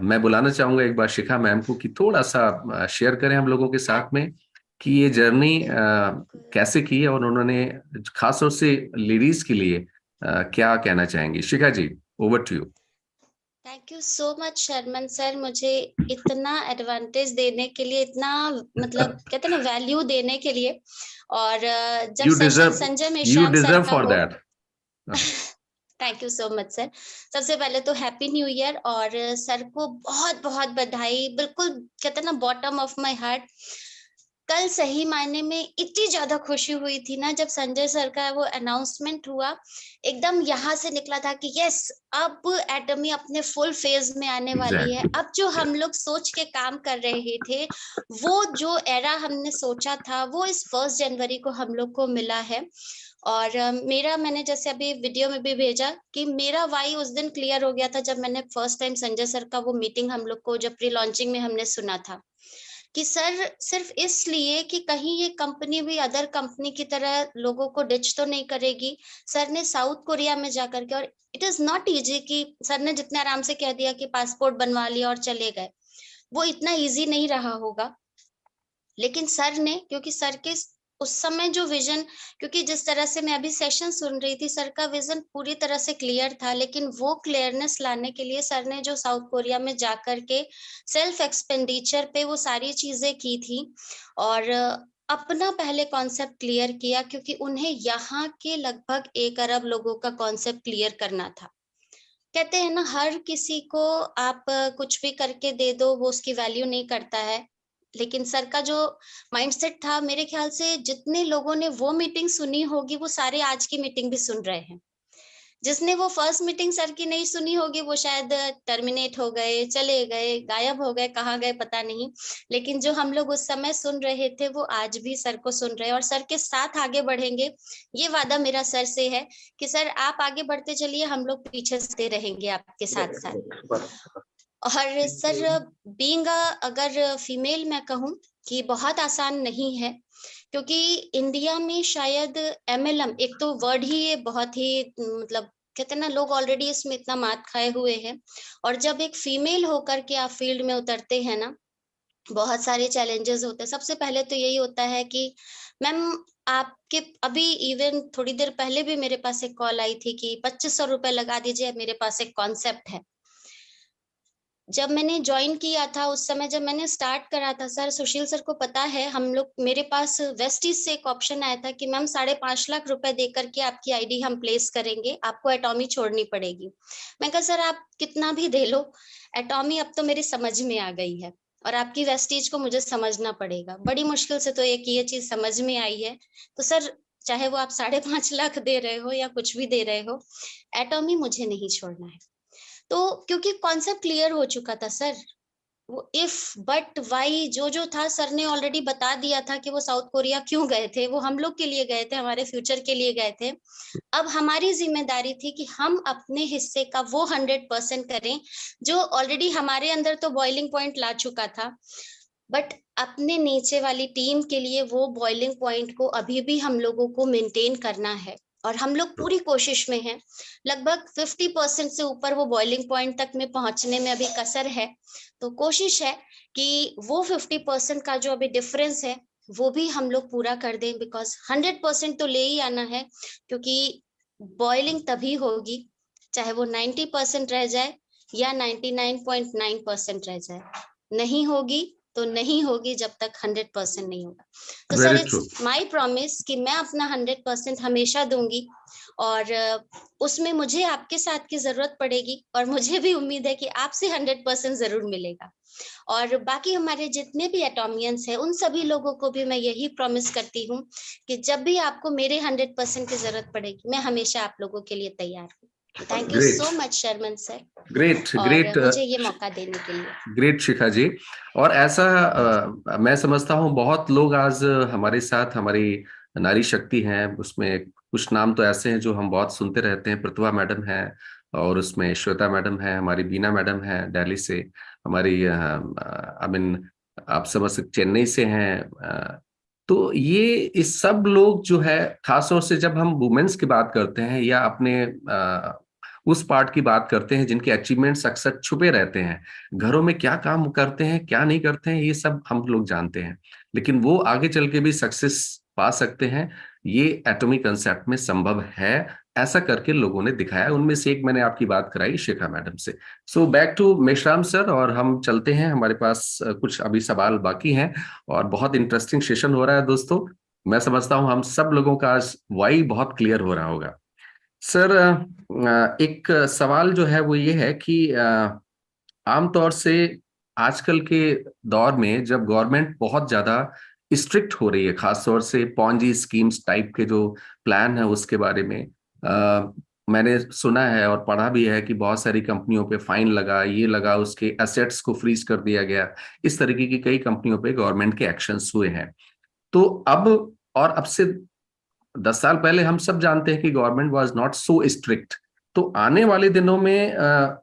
मैं बुलाना चाहूंगा एक बार शिखा मैम को कि थोड़ा सा शेयर करें हम लोगों के साथ में कि ये जर्नी कैसे की है, और उन्होंने खासतौर से लेडीज के लिए क्या कहना चाहेंगी। Shikha ji, over to you. Thank you so much Sharman sir, मुझे इतना एडवांटेज देने के लिए, इतना मतलब कहते हैं ना वैल्यू देने के लिए। और जब सेशन संजय मेश्राम सर का हो thank you so much sir. सबसे पहले तो हैप्पी न्यू ईयर, और सर को बहुत बहुत बधाई। बिल्कुल कहते हैं ना, बॉटम ऑफ माय हार्ट। कल सही मायने में इतनी ज्यादा खुशी हुई थी ना जब संजय सर का वो अनाउंसमेंट हुआ। एकदम यहाँ से निकला था कि यस, अब एटमी अपने फुल फेज में आने वाली है। अब जो हम लोग सोच के काम कर रहे थे, वो जो एरा हमने सोचा था, वो इस 1 जनवरी को हम लोग को मिला है। और मैंने जैसे अभी वीडियो में भी भेजा कि मेरा वाई उस दिन क्लियर हो गया था जब मैंने फर्स्ट टाइम संजय सर का वो मीटिंग हम लोग को जब प्री लॉन्चिंग में हमने सुना था कि सर सिर्फ इसलिए कि कहीं ये कंपनी भी अदर कंपनी की तरह लोगों को डिच तो नहीं करेगी। सर ने साउथ कोरिया में जाकर के, और इट इज नॉट इजी कि सर ने जितने आराम से कह दिया कि पासपोर्ट बनवा लिया और चले गए, वो इतना इजी नहीं रहा होगा। लेकिन सर ने, क्योंकि सर के उस समय जो विजन, क्योंकि जिस तरह से मैं अभी सेशन सुन रही थी, सर का विजन पूरी तरह से क्लियर था, लेकिन वो क्लियरनेस लाने के लिए सर ने जो साउथ कोरिया में जाकर के सेल्फ एक्सपेंडिचर पे वो सारी चीजें की थी और अपना पहले कॉन्सेप्ट क्लियर किया, क्योंकि उन्हें यहाँ के लगभग 1 अरब लोगों का कॉन्सेप्ट क्लियर करना था। कहते हैं ना, हर किसी को आप कुछ भी करके दे दो, वो उसकी वैल्यू नहीं करता है। लेकिन सर का जो माइंडसेट था, मेरे ख्याल से जितने लोगों ने वो मीटिंग सुनी होगी, वो सारे आज की मीटिंग भी सुन रहे हैं। जिसने वो फर्स्ट मीटिंग सर की नहीं सुनी होगी, वो शायद टर्मिनेट हो गए, चले गए, गायब हो गए, कहाँ गए पता नहीं। लेकिन जो हम लोग उस समय सुन रहे थे, वो आज भी सर को सुन रहे हैं और सर के साथ आगे बढ़ेंगे। ये वादा मेरा सर से है कि सर आप आगे बढ़ते चलिए, हम लोग पीछे से रहेंगे आपके साथ साथ। और सर बीइंग अगर फीमेल मैं कहूँ कि बहुत आसान नहीं है, क्योंकि इंडिया में शायद MLM एक तो वर्ड ही ये बहुत ही मतलब कहते हैं ना, लोग ऑलरेडी इसमें इतना मात खाए हुए हैं, और जब एक फीमेल होकर के आप फील्ड में उतरते हैं ना, बहुत सारे चैलेंजेस होते हैं। सबसे पहले तो यही होता है कि मैम आपके अभी इवन थोड़ी देर पहले भी मेरे पास एक कॉल आई थी कि 2500 रुपए लगा दीजिए, मेरे पास एक कॉन्सेप्ट है। जब मैंने ज्वाइन किया था, उस समय जब मैंने स्टार्ट करा था सर, सुशील सर को पता है, हम लोग मेरे पास वेस्टीज से एक ऑप्शन आया था कि मैम 5.5 लाख रुपए देकर के आपकी आईडी हम प्लेस करेंगे, आपको एटॉमी छोड़नी पड़ेगी। मैं कहा सर आप कितना भी दे लो, एटॉमी अब तो मेरी समझ में आ गई है और आपकी वेस्टीज को मुझे समझना पड़ेगा। बड़ी मुश्किल से तो एक ये चीज समझ में आई है। तो सर चाहे वो आप 5.5 लाख दे रहे हो या कुछ भी दे रहे हो, एटॉमी मुझे नहीं छोड़ना है। तो क्योंकि कॉन्सेप्ट क्लियर हो चुका था सर, वो इफ बट वाई जो था सर ने ऑलरेडी बता दिया था कि वो साउथ कोरिया क्यों गए थे। वो हम लोग के लिए गए थे, हमारे फ्यूचर के लिए गए थे। अब हमारी जिम्मेदारी थी कि हम अपने हिस्से का वो 100% करें, जो ऑलरेडी हमारे अंदर तो बॉइलिंग पॉइंट ला चुका था, बट अपने नीचे वाली टीम के लिए वो बॉइलिंग पॉइंट को अभी भी हम लोगों को मेंटेन करना है। और हम लोग पूरी कोशिश में हैं, लगभग 50% से ऊपर वो बॉइलिंग पॉइंट तक में पहुंचने में अभी कसर है। तो कोशिश है कि वो 50% का जो अभी डिफरेंस है, वो भी हम लोग पूरा कर दें, बिकॉज 100% तो ले ही आना है। क्योंकि बॉइलिंग तभी होगी चाहे वो 90% रह जाए या 99.9% रह जाए, नहीं होगी तो नहीं होगी जब तक 100% नहीं होगा। तो सर इट्स माय प्रॉमिस कि मैं अपना 100% हमेशा दूंगी, और उसमें मुझे आपके साथ की जरूरत पड़ेगी, और मुझे भी उम्मीद है कि आपसे 100% जरूर मिलेगा। और बाकी हमारे जितने भी एटॉमियंस हैं, उन सभी लोगों को भी मैं यही प्रॉमिस करती हूँ कि जब भी आपको मेरे 100% की जरूरत पड़ेगी, मैं हमेशा आप लोगों के लिए तैयार हूँ। Thank you so much Sharman sir, great मुझे ये मौका देने के लिए। ग्रेट शिखा जी। और ऐसा मैं समझता हूँ बहुत लोग आज हमारे साथ, हमारी नारी शक्ति है, उसमें कुछ नाम तो ऐसे हैं जो हम बहुत सुनते रहते हैं। प्रतिभा मैडम है, और उसमें श्वेता मैडम है, हमारी बीना मैडम है दिल्ली से, हमारी आप समझ सकते चेन्नई से हैं। तो ये सब लोग जो है, खासतौर से जब हम वुमेन्स की बात करते हैं या अपने उस पार्ट की बात करते हैं जिनके अचीवमेंट्स अक्सर छुपे रहते हैं, घरों में क्या काम करते हैं क्या नहीं करते हैं, ये सब हम लोग जानते हैं, लेकिन वो आगे चल के भी सक्सेस पा सकते हैं। ये एटॉमिक कंसेप्ट में संभव है, ऐसा करके लोगों ने दिखाया। उनमें से एक मैंने आपकी बात कराई शिखा मैडम से। So back to Meshram sir, और हम चलते हैं, हमारे पास कुछ अभी सवाल बाकी हैं और बहुत इंटरेस्टिंग सेशन हो रहा है दोस्तों। मैं समझता हूं हम सब लोगों का आज वाई बहुत क्लियर हो रहा होगा। सर एक सवाल जो है वो ये है कि आमतौर से आजकल के दौर में जब गवर्नमेंट बहुत ज्यादा स्ट्रिक्ट हो रही है, खासतौर से पॉन्जी स्कीम्स टाइप के जो प्लान है उसके बारे में मैंने सुना है और पढ़ा भी है कि बहुत सारी कंपनियों पे फाइन लगा, ये लगा, उसके एसेट्स को फ्रीज कर दिया गया। इस तरीके की कई कंपनियों पे गवर्नमेंट के एक्शंस हुए हैं। तो अब से 10 साल पहले हम सब जानते हैं कि government was not so strict. तो आने वाले दिनों में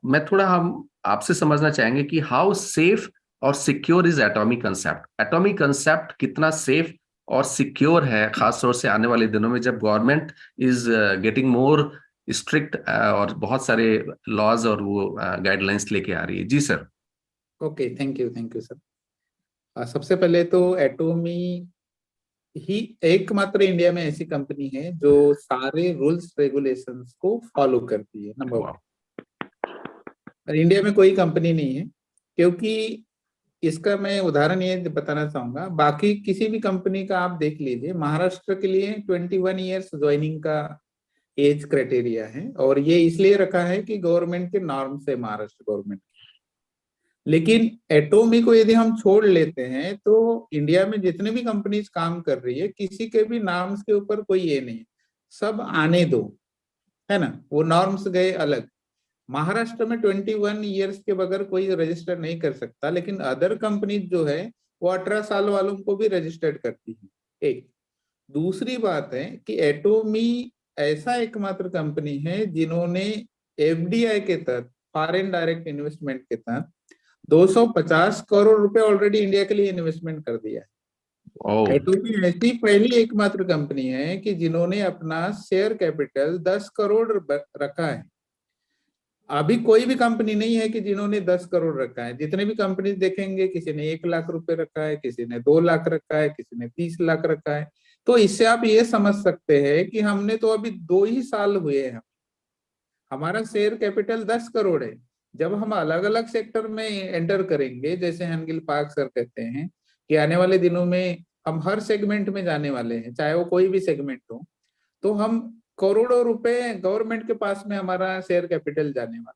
मैं थोड़ा हम आपसे समझना चाहेंगे कि हाउ सेफ और secure is atomic concept. Atomic concept कितना सेफ और सिक्योर है, खासतौर से आने वाले दिनों में जब government is getting more strict और बहुत सारे लॉज और वो गाइडलाइंस लेके आ रही है। जी sir. Okay, thank you sir. सबसे पहले तो एटोमी ही एकमात्र इंडिया में ऐसी कंपनी है जो सारे रूल्स रेगुलेशंस को फॉलो करती है, नंबर 1। इंडिया में कोई कंपनी नहीं है, क्योंकि इसका मैं उदाहरण ये बताना चाहूंगा। बाकी किसी भी कंपनी का आप देख लीजिए, महाराष्ट्र के लिए 21 ईयर्स ज्वाइनिंग का एज क्राइटेरिया है, और ये इसलिए रखा है कि गवर्नमेंट के नॉर्म से, महाराष्ट्र गवर्नमेंट। लेकिन एटोमी को यदि हम छोड़ लेते हैं तो इंडिया में जितने भी कंपनीज काम कर रही है, किसी के भी नॉर्म्स के ऊपर कोई ये नहीं, सब आने दो, है ना। वो नॉर्म्स गए अलग। महाराष्ट्र में 21 ईयर्स के बगैर कोई रजिस्टर नहीं कर सकता, लेकिन अदर कंपनीज जो है वो 18 साल वालों को भी रजिस्टर्ड करती है। एक दूसरी बात है कि एटोमी ऐसा एकमात्र कंपनी है जिन्होंने एफडीआई के तहत, फॉरेन डायरेक्ट इन्वेस्टमेंट के तहत 250 करोड़ रुपए ऑलरेडी इंडिया के लिए इन्वेस्टमेंट कर दिया है। एटोमी ऐसी पहली एकमात्र कंपनी है कि जिन्होंने अपना शेयर कैपिटल 10 करोड़ रखा है। अभी कोई भी कंपनी नहीं है कि जिन्होंने 10 करोड़ रखा है। जितने भी कंपनी देखेंगे, किसी ने 1 लाख रुपए रखा है, किसी ने 2 लाख रखा है, किसी ने 30 लाख रखा है। तो इससे आप ये समझ सकते हैं कि हमने तो अभी 2 ही साल हुए हैं, हमारा शेयर कैपिटल 10 करोड़ है। जब हम अलग अलग सेक्टर में एंटर करेंगे, जैसे हनगिल पार्क सर कहते हैं कि आने वाले दिनों में हम हर सेगमेंट में जाने वाले हैं, चाहे वो कोई भी सेगमेंट हो, तो हम करोड़ों रुपए गवर्नमेंट के पास में हमारा शेयर कैपिटल जाने वाला है,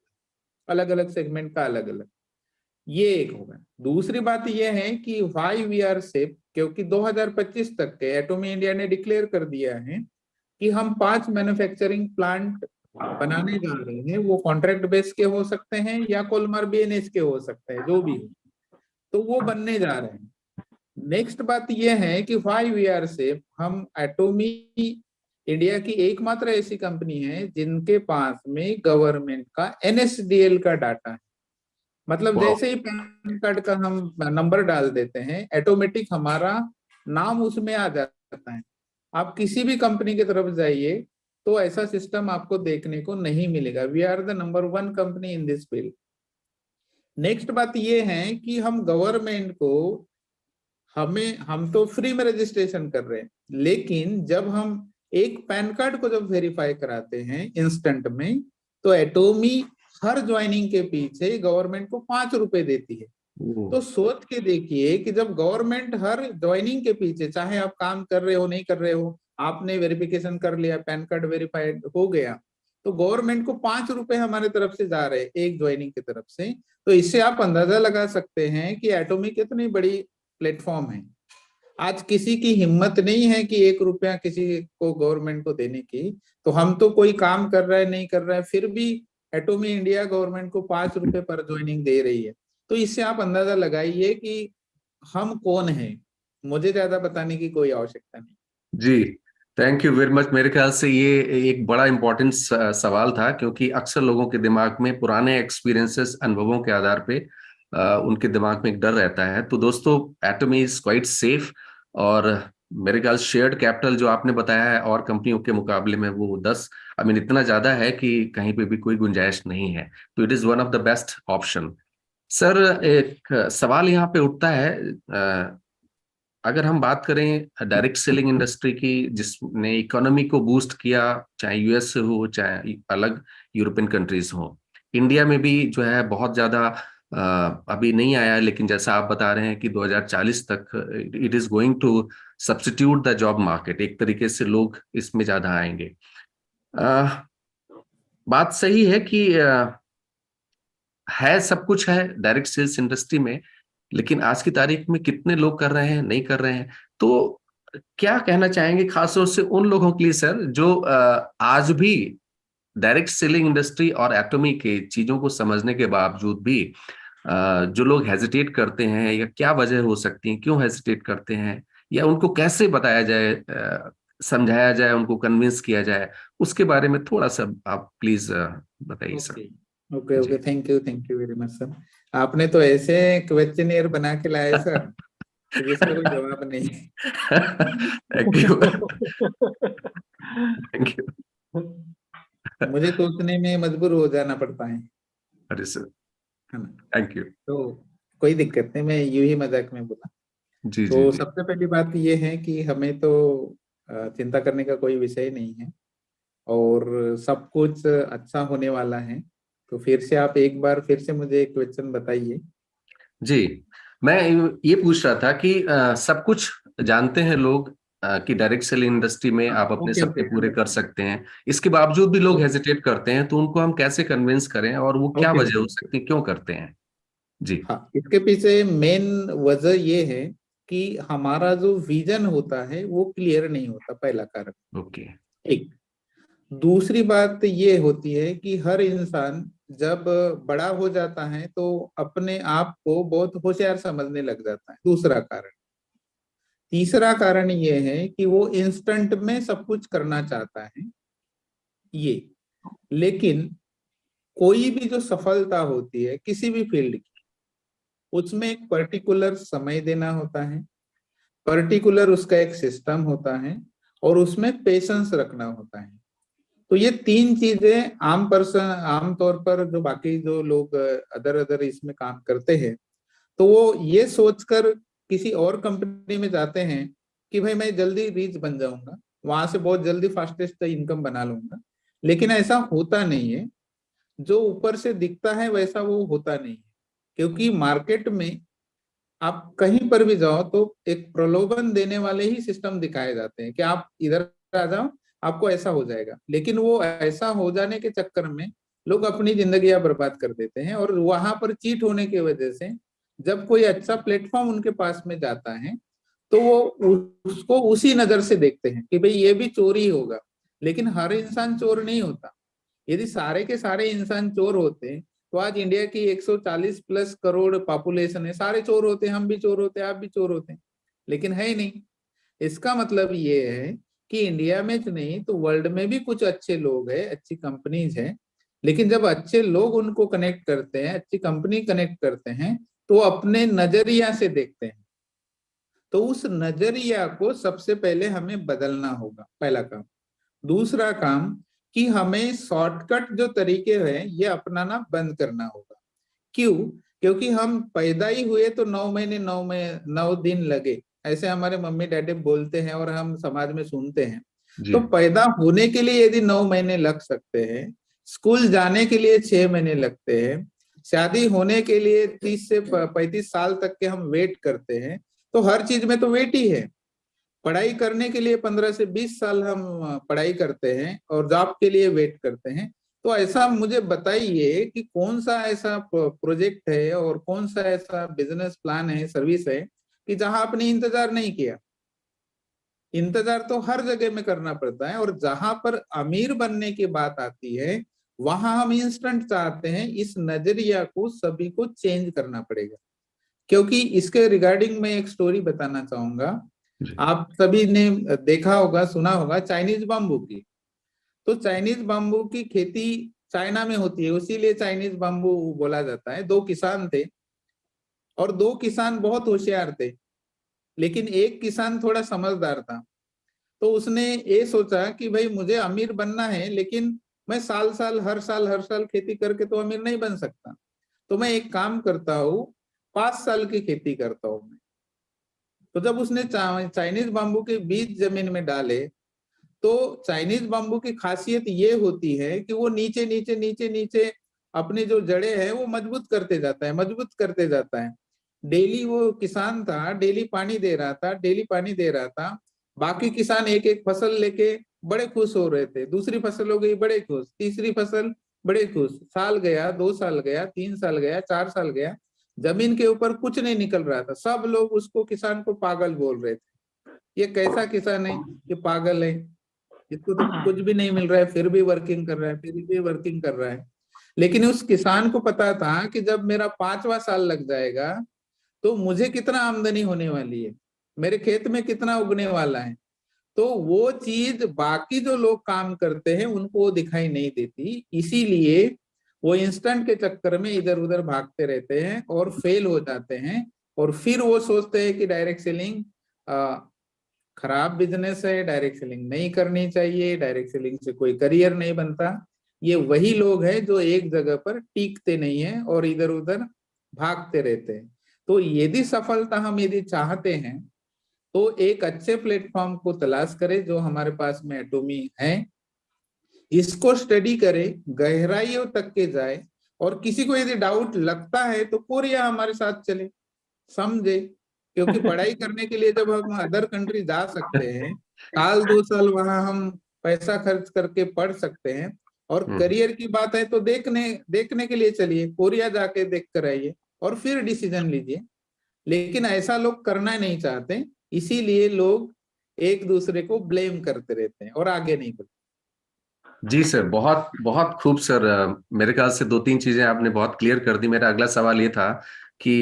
अलग अलग सेगमेंट का अलग अलग। ये एक होगा। दूसरी बात ये है कि व्हाई वी आर सेफ, क्योंकि 2025 तक के एटोमी इंडिया ने डिक्लेयर कर दिया है कि हम 5 मैन्युफैक्चरिंग प्लांट बनाने जा रहे हैं। वो कॉन्ट्रैक्ट बेस के हो सकते हैं या कोलमार बीएनएस के हो सकते हैं, जो भी हो, तो वो बनने जा रहे हैं। नेक्स्ट बात ये है कि व्हाई वी आर सेफ, हम एटोमी इंडिया की एकमात्र ऐसी कंपनी है जिनके पास में गवर्नमेंट का एनएसडीएल का डाटा है। मतलब जैसे ही पैन कार्ड का हम नंबर डाल देते हैं, ऑटोमेटिक हमारा नाम उसमें आ जाता है। आप किसी भी कंपनी की तरफ जाइए तो ऐसा सिस्टम आपको देखने को नहीं मिलेगा। We are the number 1 company in this field. Next बात ये है कि हम गवर्नमेंट को, हम तो फ्री में रजिस्ट्रेशन कर रहे हैं, लेकिन जब हम एक पैन कार्ड को जब वेरीफाई कराते हैं इंस्टेंट में, तो एटोमी हर ज्वाइनिंग के पीछे गवर्नमेंट को 5 रुपए देती है। तो सोच के देखिए कि जब गवर्नमेंट हर ज्वाइनिंग के पीछे, चाहे आप काम कर रहे हो नहीं कर रहे हो, आपने वेरिफिकेशन कर लिया, पैन कार्ड वेरीफाइड हो गया, तो गवर्नमेंट को 5 रुपए हमारे तरफ से जा रहे हैं एक ज्वाइनिंग की तरफ से। तो इससे आप अंदाजा लगा सकते हैं कि एटोमी कितनी बड़ी प्लेटफॉर्म है। आज किसी की हिम्मत नहीं है कि 1 रुपया किसी को गवर्नमेंट को देने की। तो हम तो कोई काम कर रहा है नहीं कर रहा है, फिर भी एटोमी इंडिया गवर्नमेंट को 5 रुपए पर ज्वाइनिंग दे रही है। तो इससे आप अंदाजा लगाइए कि हम कौन है। मुझे ज्यादा बताने की कोई आवश्यकता नहीं। जी, थैंक यू वेरी मच। मेरे ख्याल से ये एक बड़ा इंपॉर्टेंट सवाल था, क्योंकि अक्सर लोगों के दिमाग में पुराने एक्सपीरियंसेस, अनुभवों के आधार पे उनके दिमाग में एक डर रहता है। तो दोस्तों, एटोमी इज क्वाइट सेफ, और मेरे ख्याल शेयर्ड कैपिटल जो आपने बताया है और कंपनियों के मुकाबले में वो 10 इतना ज्यादा है कि कहीं पे भी कोई गुंजाइश नहीं है। तो it is one of the best option. Sir, एक सवाल यहाँ पे उठता है, अगर हम बात करें डायरेक्ट सेलिंग इंडस्ट्री की, जिसने इकोनॉमी को बूस्ट किया, चाहे यूएस हो चाहे अलग यूरोपियन कंट्रीज हो, इंडिया में भी जो है बहुत ज्यादा अभी नहीं आया, लेकिन जैसा आप बता रहे हैं कि 2040 तक it is going to substitute the job market. एक तरीके से लोग इसमें ज्यादा आएंगे। बात सही है कि है सब कुछ है डायरेक्ट सेल्स इंडस्ट्री में, लेकिन आज की तारीख में कितने लोग कर रहे हैं, नहीं कर रहे हैं। तो क्या कहना चाहेंगे खासतौर से उन लोगों के लिए सर जो आज भी डायरेक्ट सेलिंग इंडस्ट्री और एटॉमी के चीजों को समझने के बावजूद भी जो लोग हेजिटेट करते हैं, या क्या वजह हो सकती है, क्यों हेजिटेट करते हैं, या उनको कैसे बताया जाए, समझाया जाए, उनको कन्विंस किया जाए, उसके बारे में थोड़ा सा आप प्लीज बताइए sir. Okay okay, thank you very much sir. आपने तो ऐसे क्वेश्चनियर बना के लाए सर कि जिसका कोई जवाब नहीं। Thank you. Thank you. मुझे सोचने में मजबूर हो जाना पड़ता है अरे सर, है ना। Thank you. तो कोई दिक्कत नहीं, मैं यूं ही मजाक में बोला। जी तो जी। सबसे पहली बात ये है कि हमें तो चिंता करने का कोई विषय नहीं है और सब कुछ अच्छा होने वाला है। तो फिर से आप एक बार फिर से मुझे एक क्वेश्चन बताइए। जी, मैं ये पूछ रहा था कि सब कुछ जानते हैं लोग कि डायरेक्ट सेलिंग इंडस्ट्री में आप अपने ओके सपने ओके पूरे कर सकते हैं, इसके बावजूद भी लोग हेजिटेट करते हैं, तो उनको हम कैसे कन्विंस करें, और वो क्या ओके वजह हो ओके। सकती है, क्यों करते हैं? जी। हाँ, इसके पीछे मेन वजह ये है कि हमारा जो विजन होता है वो क्लियर नहीं होता, पहला कारण। ओके। एक दूसरी बात ये होती है कि हर इंसान जब बड़ा हो जाता है तो अपने आप को बहुत होशियार समझने लग जाता है, दूसरा कारण। तीसरा कारण ये है कि वो इंस्टेंट में सब कुछ करना चाहता है ये। लेकिन कोई भी जो सफलता होती है किसी भी फील्ड की, उसमें एक पर्टिकुलर समय देना होता है, पर्टिकुलर उसका एक सिस्टम होता है और उसमें पेशेंस रखना होता है। तो ये तीन चीजें आम तौर पर जो बाकी जो लोग अदर अदर इसमें काम करते हैं, तो वो ये सोचकर किसी और कंपनी में जाते हैं कि भाई मैं जल्दी रीच बन जाऊंगा, वहां से बहुत जल्दी फास्टेस्ट इनकम बना लूंगा। लेकिन ऐसा होता नहीं है। जो ऊपर से दिखता है वैसा वो होता नहीं है। क्योंकि मार्केट में आप कहीं पर भी जाओ तो एक प्रलोभन देने वाले ही सिस्टम दिखाए जाते हैं कि आप इधर आ जाओ, आपको ऐसा हो जाएगा। लेकिन वो ऐसा हो जाने के चक्कर में लोग अपनी जिंदगी बर्बाद कर देते हैं और वहां पर चीट होने की वजह से जब कोई अच्छा प्लेटफॉर्म उनके पास में जाता है तो वो उसको उसी नजर से देखते हैं कि भाई ये भी चोरी होगा। लेकिन हर इंसान चोर नहीं होता। यदि सारे के सारे इंसान चोर होते तो आज इंडिया की 140 प्लस करोड़ पॉपुलेशन है, सारे चोर होते, हम भी चोर होते, आप भी चोर होते। लेकिन है ही नहीं। इसका मतलब ये है कि इंडिया में तो नहीं तो वर्ल्ड में भी कुछ अच्छे लोग हैं, अच्छी कंपनीज हैं। लेकिन जब अच्छे लोग उनको कनेक्ट करते हैं, अच्छी कंपनी कनेक्ट करते हैं, तो अपने नजरिया से देखते हैं। तो उस नजरिया को सबसे पहले हमें बदलना होगा, पहला काम। दूसरा काम कि हमें शॉर्टकट जो तरीके हैं ये अपनाना बंद करना होगा। क्यों? क्योंकि हम पैदा ही हुए तो 9 महीने 9 दिन लगे, ऐसे हमारे मम्मी डैडी बोलते हैं और हम समाज में सुनते हैं। जी तो पैदा होने के लिए यदि 9 महीने लग सकते हैं, स्कूल जाने के लिए 6 महीने लगते हैं, शादी होने के लिए 30 से 35 साल तक के हम वेट करते हैं, तो हर चीज में तो वेट ही है। पढ़ाई करने के लिए 15 से 20 साल हम पढ़ाई करते हैं और जॉब के लिए वेट करते हैं। तो ऐसा मुझे बताइए कि कौन सा ऐसा प्रोजेक्ट है और कौन सा ऐसा बिजनेस प्लान है, सर्विस है कि जहां आपने इंतजार नहीं किया। इंतजार तो हर जगह में करना पड़ता है। और जहां पर अमीर बनने की बात आती है वहां हम इंस्टेंट चाहते हैं। इस नजरिया को सभी को चेंज करना पड़ेगा। क्योंकि इसके रिगार्डिंग मैं एक स्टोरी बताना चाहूंगा। जी। आप सभी ने देखा होगा, सुना होगा चाइनीज बाम्बू की। तो चाइनीज बाम्बू की खेती चाइना में होती है, इसीलिए चाइनीज बाम्बू बोला जाता है। दो किसान थे और दो किसान बहुत होशियार थे। लेकिन एक किसान थोड़ा समझदार था। तो उसने ये सोचा कि भाई मुझे अमीर बनना है, लेकिन मैं हर साल खेती करके तो अमीर नहीं बन सकता। तो मैं एक काम करता हूँ, 5 साल की खेती करता हूँ मैं। तो जब उसने चाइनीज बाम्बू के बीज जमीन में डाले, तो चाइनीज बाम्बू की खासियत ये होती है कि वो नीचे नीचे नीचे नीचे अपनी जो जड़ें हैं वो मजबूत करते जाता है, मजबूत करते जाता है। डेली वो किसान था, डेली पानी दे रहा था, डेली पानी दे रहा था। बाकी किसान एक एक फसल लेके बड़े खुश हो रहे थे, दूसरी फसल हो गई बड़े खुश, तीसरी फसल बड़े खुश, साल गया, 2 साल गया, 3 साल गया, 4 साल गया, जमीन के ऊपर कुछ नहीं निकल रहा था। सब लोग उसको किसान को पागल बोल रहे थे, ये कैसा किसान है, ये पागल है, इसको तो कुछ भी नहीं मिल रहा है, फिर भी वर्किंग कर रहा है, फिर भी वर्किंग कर रहा है। लेकिन उस किसान को पता था कि जब मेरा 5वां साल लग जाएगा तो मुझे कितना आमदनी होने वाली है, मेरे खेत में कितना उगने वाला है। तो वो चीज बाकी जो लोग काम करते हैं उनको वो दिखाई नहीं देती, इसीलिए वो इंस्टेंट के चक्कर में इधर उधर भागते रहते हैं और फेल हो जाते हैं। और फिर वो सोचते हैं कि डायरेक्ट सेलिंग खराब बिजनेस है, डायरेक्ट सेलिंग नहीं करनी चाहिए, डायरेक्ट सेलिंग से कोई करियर नहीं बनता। ये वही लोग हैं जो एक जगह पर टिकते नहीं है और इधर उधर भागते रहते हैं। तो यदि सफलता हम यदि चाहते हैं तो एक अच्छे प्लेटफॉर्म को तलाश करें जो हमारे पास में एटोमी है, इसको स्टडी करें, गहराइयों तक के जाए, और किसी को यदि डाउट लगता है तो कोरिया हमारे साथ चले, समझे, क्योंकि पढ़ाई करने के लिए जब हम अदर कंट्री जा सकते हैं, साल 2 साल वहां हम पैसा खर्च करके पढ़ सकते हैं, और करियर की बात है तो देखने के लिए चलिए, कोरिया जाके देख कर आइए और फिर डिसीजन लीजिए। लेकिन ऐसा लोग करना नहीं चाहते, इसीलिए लोग एक दूसरे को ब्लेम करते रहते हैं और आगे नहीं बढ़ते। जी सर, बहुत बहुत खूब सर। मेरे ख्याल से 2-3 चीजें आपने बहुत क्लियर कर दी। मेरा अगला सवाल ये था कि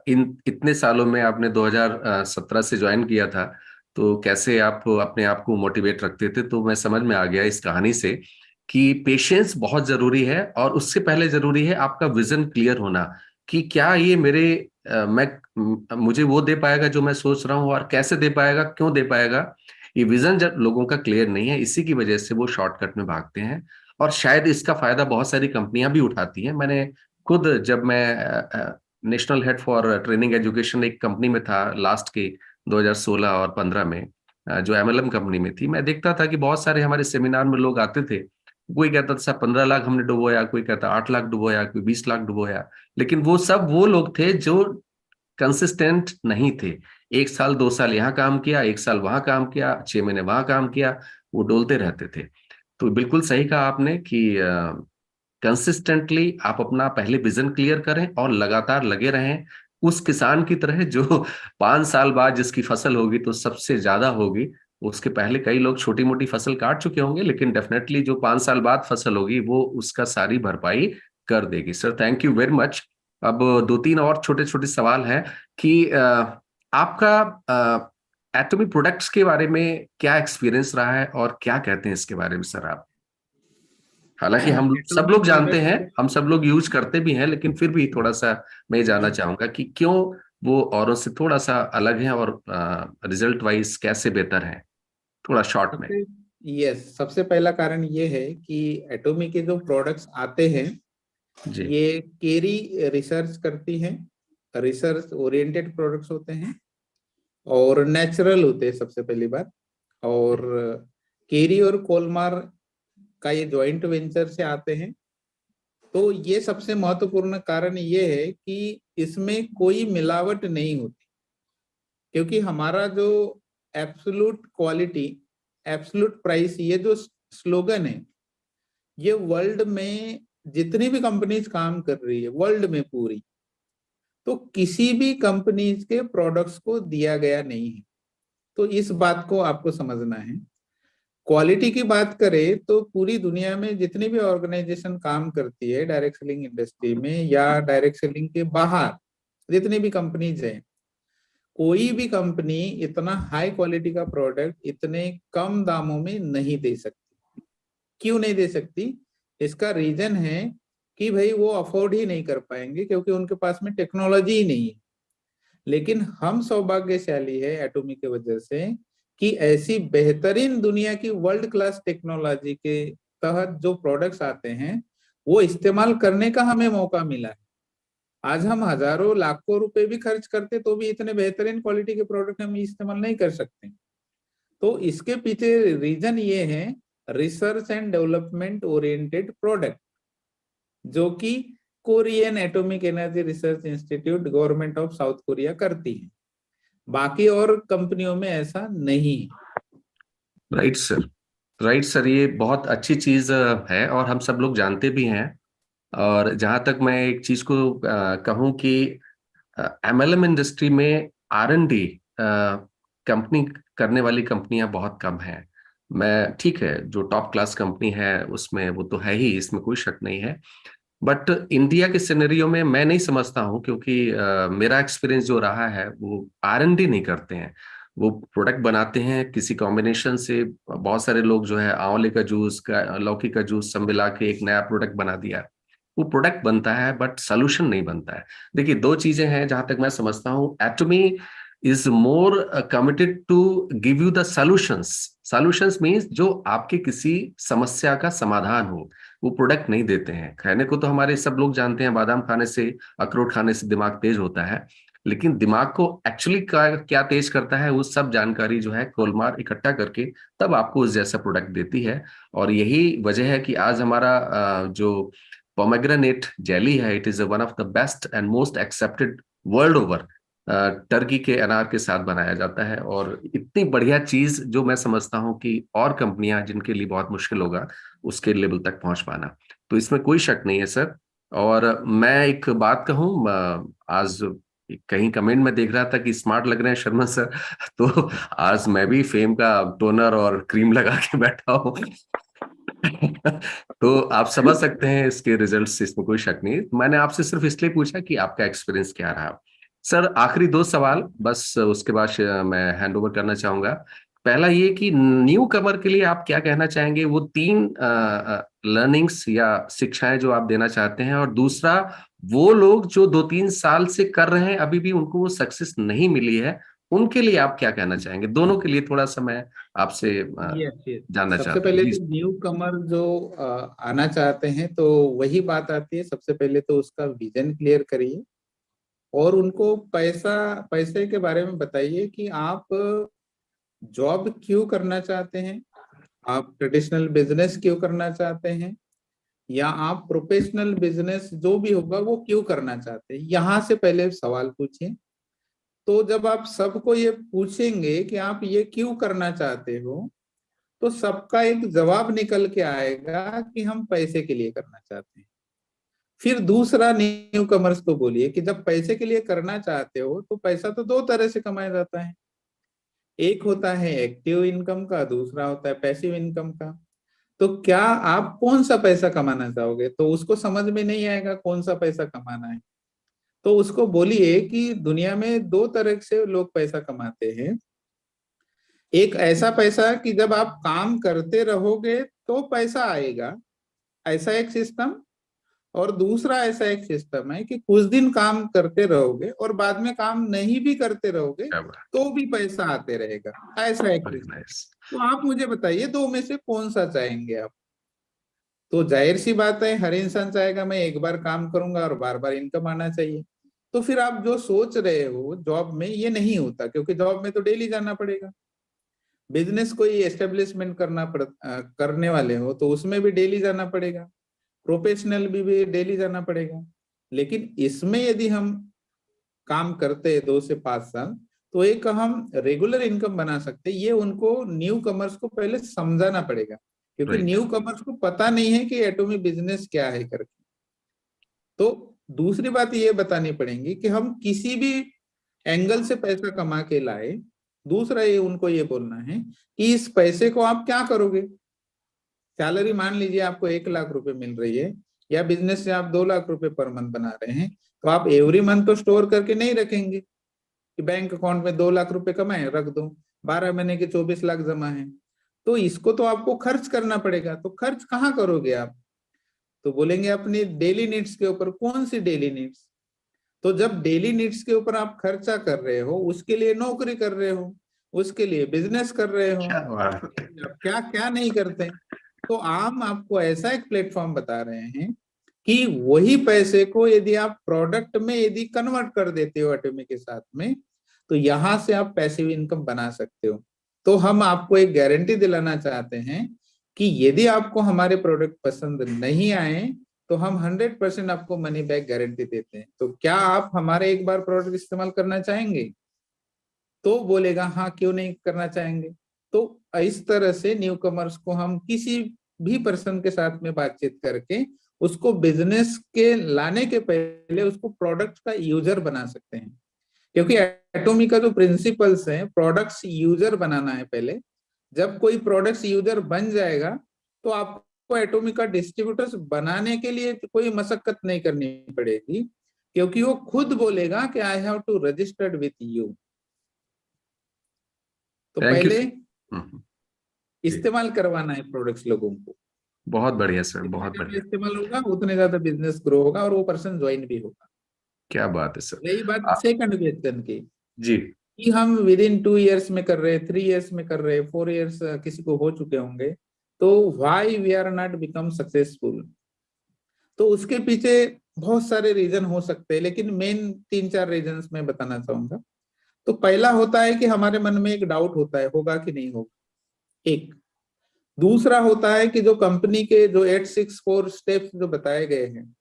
इन इतने सालों में आपने 2017 से ज्वाइन किया था, तो कैसे आप अपने आप को मोटिवेट रखते थे? तो मैं समझ में आ गया इस कहानी से कि पेशेंस बहुत जरूरी है, और उससे पहले जरूरी है आपका विजन क्लियर होना कि क्या ये मुझे वो दे पाएगा जो मैं सोच रहा हूँ, और कैसे दे पाएगा, क्यों दे पाएगा। ये विजन जब लोगों का क्लियर नहीं है, इसी की वजह से वो शॉर्टकट में भागते हैं, और शायद इसका फायदा बहुत सारी कंपनियां भी उठाती हैं। मैंने खुद, जब मैं national head for training education एक कंपनी में था लास्ट के 2016 और 15 में, जो एमएलएम कंपनी में थी, मैं देखता था कि बहुत सारे हमारे सेमिनार में लोग आते थे। कोई कहता था 15 लाख हमने डुबोया, कोई कहता 8 लाख डुबोया, कोई 20 लाख डुबोया। लेकिन वो सब वो लोग थे जो कंसिस्टेंट नहीं थे। 1 साल 2 साल यहाँ काम किया, 1 साल वहां काम किया, 6 महीने वहां काम किया, वो डोलते रहते थे। तो बिल्कुल सही कहा आपने कि कंसिस्टेंटली आप अपना पहले विजन क्लियर करें और लगातार लगे रहें, उस किसान की तरह जो 5 साल बाद जिसकी फसल होगी तो सबसे ज्यादा होगी। उसके पहले कई लोग छोटी मोटी फसल काट चुके होंगे, लेकिन डेफिनेटली जो 5 साल बाद फसल होगी वो उसका सारी भरपाई कर देगी। Sir, thank you very much. अब 2-3 और छोटे छोटे सवाल हैं कि आपका एटॉमिक प्रोडक्ट्स के बारे में क्या एक्सपीरियंस रहा है, और क्या कहते हैं इसके बारे में सर आप? हालांकि हम सब एटॉमिक लोग जानते हैं, प्रोडक्ट, हम सब लोग यूज करते भी हैं, लेकिन फिर भी थोड़ा सा मैं ये जानना चाहूंगा कि क्यों वो औरों से थोड़ा सा अलग है, और रिजल्ट वाइज कैसे बेहतर है, थोड़ा शॉर्ट में। सबसे पहला कारण ये है कि एटॉमिक के जो प्रोडक्ट्स आते हैं जी ये केरी रिसर्च करती है, रिसर्च ओरिएंटेड प्रोडक्ट्स होते हैं और नेचुरल होते हैं सबसे पहली बात। और केरी और कोलमार का ये जॉइंट वेंचर से आते हैं। तो ये सबसे महत्वपूर्ण कारण ये है कि इसमें कोई मिलावट नहीं होती, क्योंकि हमारा जो एब्सोल्यूट क्वालिटी, एब्सोल्यूट प्राइस, ये जो स्लोगन है, ये वर्ल्ड में जितनी भी कंपनीज काम कर रही है वर्ल्ड में पूरी, तो किसी भी कंपनीज के प्रोडक्ट्स को दिया गया नहीं है। तो इस बात को आपको समझना है। क्वालिटी की बात करें तो पूरी दुनिया में जितनी भी ऑर्गेनाइजेशन काम करती है डायरेक्ट सेलिंग इंडस्ट्री में या डायरेक्ट सेलिंग के बाहर जितनी भी कंपनीज हैं, कोई भी कंपनी इतना हाई क्वालिटी का प्रोडक्ट इतने कम दामों में नहीं दे सकती। क्यों नहीं दे सकती? इसका रीजन है कि भाई वो अफोर्ड ही नहीं कर पाएंगे, क्योंकि उनके पास में टेक्नोलॉजी ही नहीं है। लेकिन हम सौभाग्यशाली है एटॉमिक की वजह से कि ऐसी बेहतरीन दुनिया की वर्ल्ड क्लास टेक्नोलॉजी के तहत जो प्रोडक्ट्स आते हैं वो इस्तेमाल करने का हमें मौका मिला है। आज हम हजारों लाखों रुपए भी खर्च करते तो भी इतने बेहतरीन क्वालिटी के प्रोडक्ट हम इस्तेमाल नहीं कर सकते। तो इसके पीछे रीजन ये है research and development oriented product, जो कि Korean atomic energy research institute government of south Korea करती है। बाकी और कंपनियों में ऐसा नहीं है। राइट सर, राइट सर, ये बहुत अच्छी चीज है और हम सब लोग जानते भी हैं। और जहां तक मैं एक चीज को कहूं कि एमएलएम इंडस्ट्री में R&D कंपनी करने वाली कंपनियां बहुत कम हैं। मैं ठीक है, जो टॉप क्लास कंपनी है उसमें वो तो है ही, इसमें कोई शक नहीं है। बट इंडिया के सिनेरियो में मैं नहीं समझता हूँ, क्योंकि मेरा एक्सपीरियंस जो रहा है वो R&D नहीं करते हैं। वो प्रोडक्ट बनाते हैं किसी कॉम्बिनेशन से, बहुत सारे लोग जो है आंवले का जूस का, लौकी का जूस सब मिला के एक नया प्रोडक्ट बना दिया। वो प्रोडक्ट बनता है बट सोल्यूशन नहीं बनता है। देखिए, दो चीजें हैं जहां तक मैं समझता हूँ। एटमी is more committed to give you the solutions. Solutions means जो आपके किसी समस्या का समाधान हो। वो प्रोडक्ट नहीं देते हैं। खाने को तो हमारे सब लोग जानते हैं, बादाम खाने से, अखरोट खाने से दिमाग तेज होता है। लेकिन दिमाग को एक्चुअली क्या तेज करता है, वो सब जानकारी जो है कोलमार इकट्ठा करके तब आपको उस जैसा प्रोडक्ट देती है। और यही वजह है कि आज हमारा जो पोमेग्रेनेट जेली है, it is one of the best and most accepted world over. Turkey के अनार के साथ बनाया जाता है, और इतनी बढ़िया चीज जो मैं समझता हूँ कि और कंपनियां जिनके लिए बहुत मुश्किल होगा उसके लेवल तक पहुंच पाना। तो इसमें कोई शक नहीं है सर। और मैं एक बात कहूँ, आज कहीं कमेंट में देख रहा था कि स्मार्ट लग रहे हैं शर्मा सर। तो आज मैं भी फेम का टोनर और क्रीम लगा के बैठा हूँ। तो आप समझ सकते हैं इसके रिजल्ट्स, इसमें कोई शक नहीं। मैंने आपसे सिर्फ इसलिए पूछा कि आपका एक्सपीरियंस क्या रहा। सर, आखिरी दो सवाल बस, उसके बाद मैं हैंड ओवर करना चाहूंगा। पहला ये कि न्यू कमर के लिए आप क्या कहना चाहेंगे, वो 3 लर्निंग्स या शिक्षाएं जो आप देना चाहते हैं। और दूसरा, वो लोग जो 2-3 साल से कर रहे हैं अभी भी उनको वो सक्सेस नहीं मिली है, उनके लिए आप क्या कहना चाहेंगे? दोनों के लिए थोड़ा सा मैं आपसे यस यस। जानना सबसे चाहता हूँ पहले जी। तो न्यू कमर जो आना चाहते हैं, तो वही बात आती है। सबसे पहले तो उसका विजन क्लियर करिए और उनको पैसे के बारे में बताइए कि आप जॉब क्यों करना चाहते हैं, आप ट्रेडिशनल बिजनेस क्यों करना चाहते हैं, या आप प्रोफेशनल बिजनेस जो भी होगा वो क्यों करना चाहते हैं। यहाँ से पहले सवाल पूछिए। तो जब आप सबको ये पूछेंगे कि आप ये क्यों करना चाहते हो, तो सबका एक जवाब निकल के आएगा कि हम पैसे के लिए करना चाहते हैं। फिर दूसरा, न्यू कमर्स को बोलिए कि जब पैसे के लिए करना चाहते हो तो पैसा तो 2 तरह से कमाया जाता है। एक होता है एक्टिव इनकम का, दूसरा होता है पैसिव इनकम का। तो क्या आप कौन सा पैसा कमाना चाहोगे? तो उसको समझ में नहीं आएगा कौन सा पैसा कमाना है। तो उसको बोलिए कि दुनिया में 2 तरह से लोग पैसा कमाते हैं। एक ऐसा पैसा कि जब आप काम करते रहोगे तो पैसा आएगा, ऐसा एक सिस्टम। और दूसरा ऐसा एक सिस्टम है कि कुछ दिन काम करते रहोगे और बाद में काम नहीं भी करते रहोगे क्या बात, तो भी पैसा आते रहेगा, ऐसा एक वेरी सिस्टम। नाइस। तो आप मुझे बताइए, 2 में से कौन सा चाहेंगे आप? तो जाहिर सी बात है, हर इंसान चाहेगा मैं एक बार काम करूंगा और बार बार इनकम आना चाहिए। तो फिर आप जो सोच रहे हो जॉब में, ये नहीं होता, क्योंकि जॉब में तो डेली जाना पड़ेगा। बिजनेस कोई एस्टेब्लिशमेंट करने वाले हो तो उसमें भी डेली जाना पड़ेगा। प्रोफेशनल भी डेली जाना पड़ेगा। लेकिन इसमें यदि हम काम करते हैं 2 से 5 साल, तो एक हम रेगुलर इनकम बना सकते हैं। ये उनको न्यू कमर्स को पहले समझाना पड़ेगा, क्योंकि राइट, न्यू कमर्स को पता नहीं है कि एटॉमिक बिजनेस क्या है करके। तो दूसरी बात ये बतानी पड़ेगी कि हम किसी भी एंगल से पैसा कमा के लाए। दूसरा ये उनको ये बोलना है कि इस पैसे को आप क्या करोगे। सैलरी मान लीजिए आपको 1 लाख रुपए मिल रही है, या बिजनेस से आप 2 लाख रुपए पर मंथ बना रहे हैं, तो आप एवरी मंथ तो स्टोर करके नहीं रखेंगे कि बैंक अकाउंट में 2 लाख रुपए कमाए रख दो, 12 महीने के 24 लाख जमा है। तो इसको तो आपको खर्च करना पड़ेगा। तो खर्च कहाँ करोगे आप? तो बोलेंगे अपनी डेली नीड्स के ऊपर। कौन सी डेली नीड्स? तो जब डेली नीड्स के ऊपर आप खर्चा कर रहे हो, उसके लिए नौकरी कर रहे हो, उसके लिए बिजनेस कर रहे हो, क्या बात। आप क्या क्या नहीं करते। तो हम आपको ऐसा एक प्लेटफॉर्म बता रहे हैं कि वही पैसे को यदि आप प्रोडक्ट में यदि कन्वर्ट कर देते हो एटॉमिक के साथ में, तो यहां से आप पैसिव इनकम बना सकते हो। तो हम आपको एक गारंटी दिलाना चाहते हैं कि यदि आपको हमारे प्रोडक्ट पसंद नहीं आए तो हम 100% आपको मनी बैक गारंटी देते हैं। तो क्या आप हमारे एक बार प्रोडक्ट इस्तेमाल करना चाहेंगे? तो बोलेगा हाँ, क्यों नहीं करना चाहेंगे। तो इस तरह से न्यू कमर्स को हम किसी भी पर्सन के साथ में बातचीत करके उसको बिजनेस के लाने के पहले उसको प्रोडक्ट का यूजर बना सकते हैं, क्योंकि एटॉमी का जो प्रिंसिपल्स है प्रोडक्ट्स यूजर बनाना है पहले। जब कोई प्रोडक्ट्स यूजर बन जाएगा तो आपको एटॉमी का डिस्ट्रीब्यूटर्स बनाने के लिए कोई मशक्कत नहीं करनी पड़ेगी, क्योंकि वो खुद बोलेगा कि I have to registered with you. तो पहले इस्तेमाल करवाना है प्रोडक्ट्स लोगों को। बहुत बढ़िया सर, बहुत बढ़िया। इस्तेमाल होगा उतने ज्यादा बिजनेस ग्रो होगा और वो पर्सन ज्वाइन भी होगा। क्या बात है सर। यही बात सेकंड क्वेश्चन की जी, कि हम विद इन 2 years में कर रहे, 3 years में कर रहे, 4 years किसी को हो चुके होंगे, तो why we are not become successful. तो उसके पीछे बहुत सारे रीजन हो सकते हैं, लेकिन मेन 3-4 रीजन मैं बताना चाहूंगा। तो पहला होता है कि हमारे मन में एक डाउट होता है, होगा कि नहीं होगा, एक। दूसरा होता है कि जो कंपनी के जो 864 स्टेप्स जो बताए गए हैं,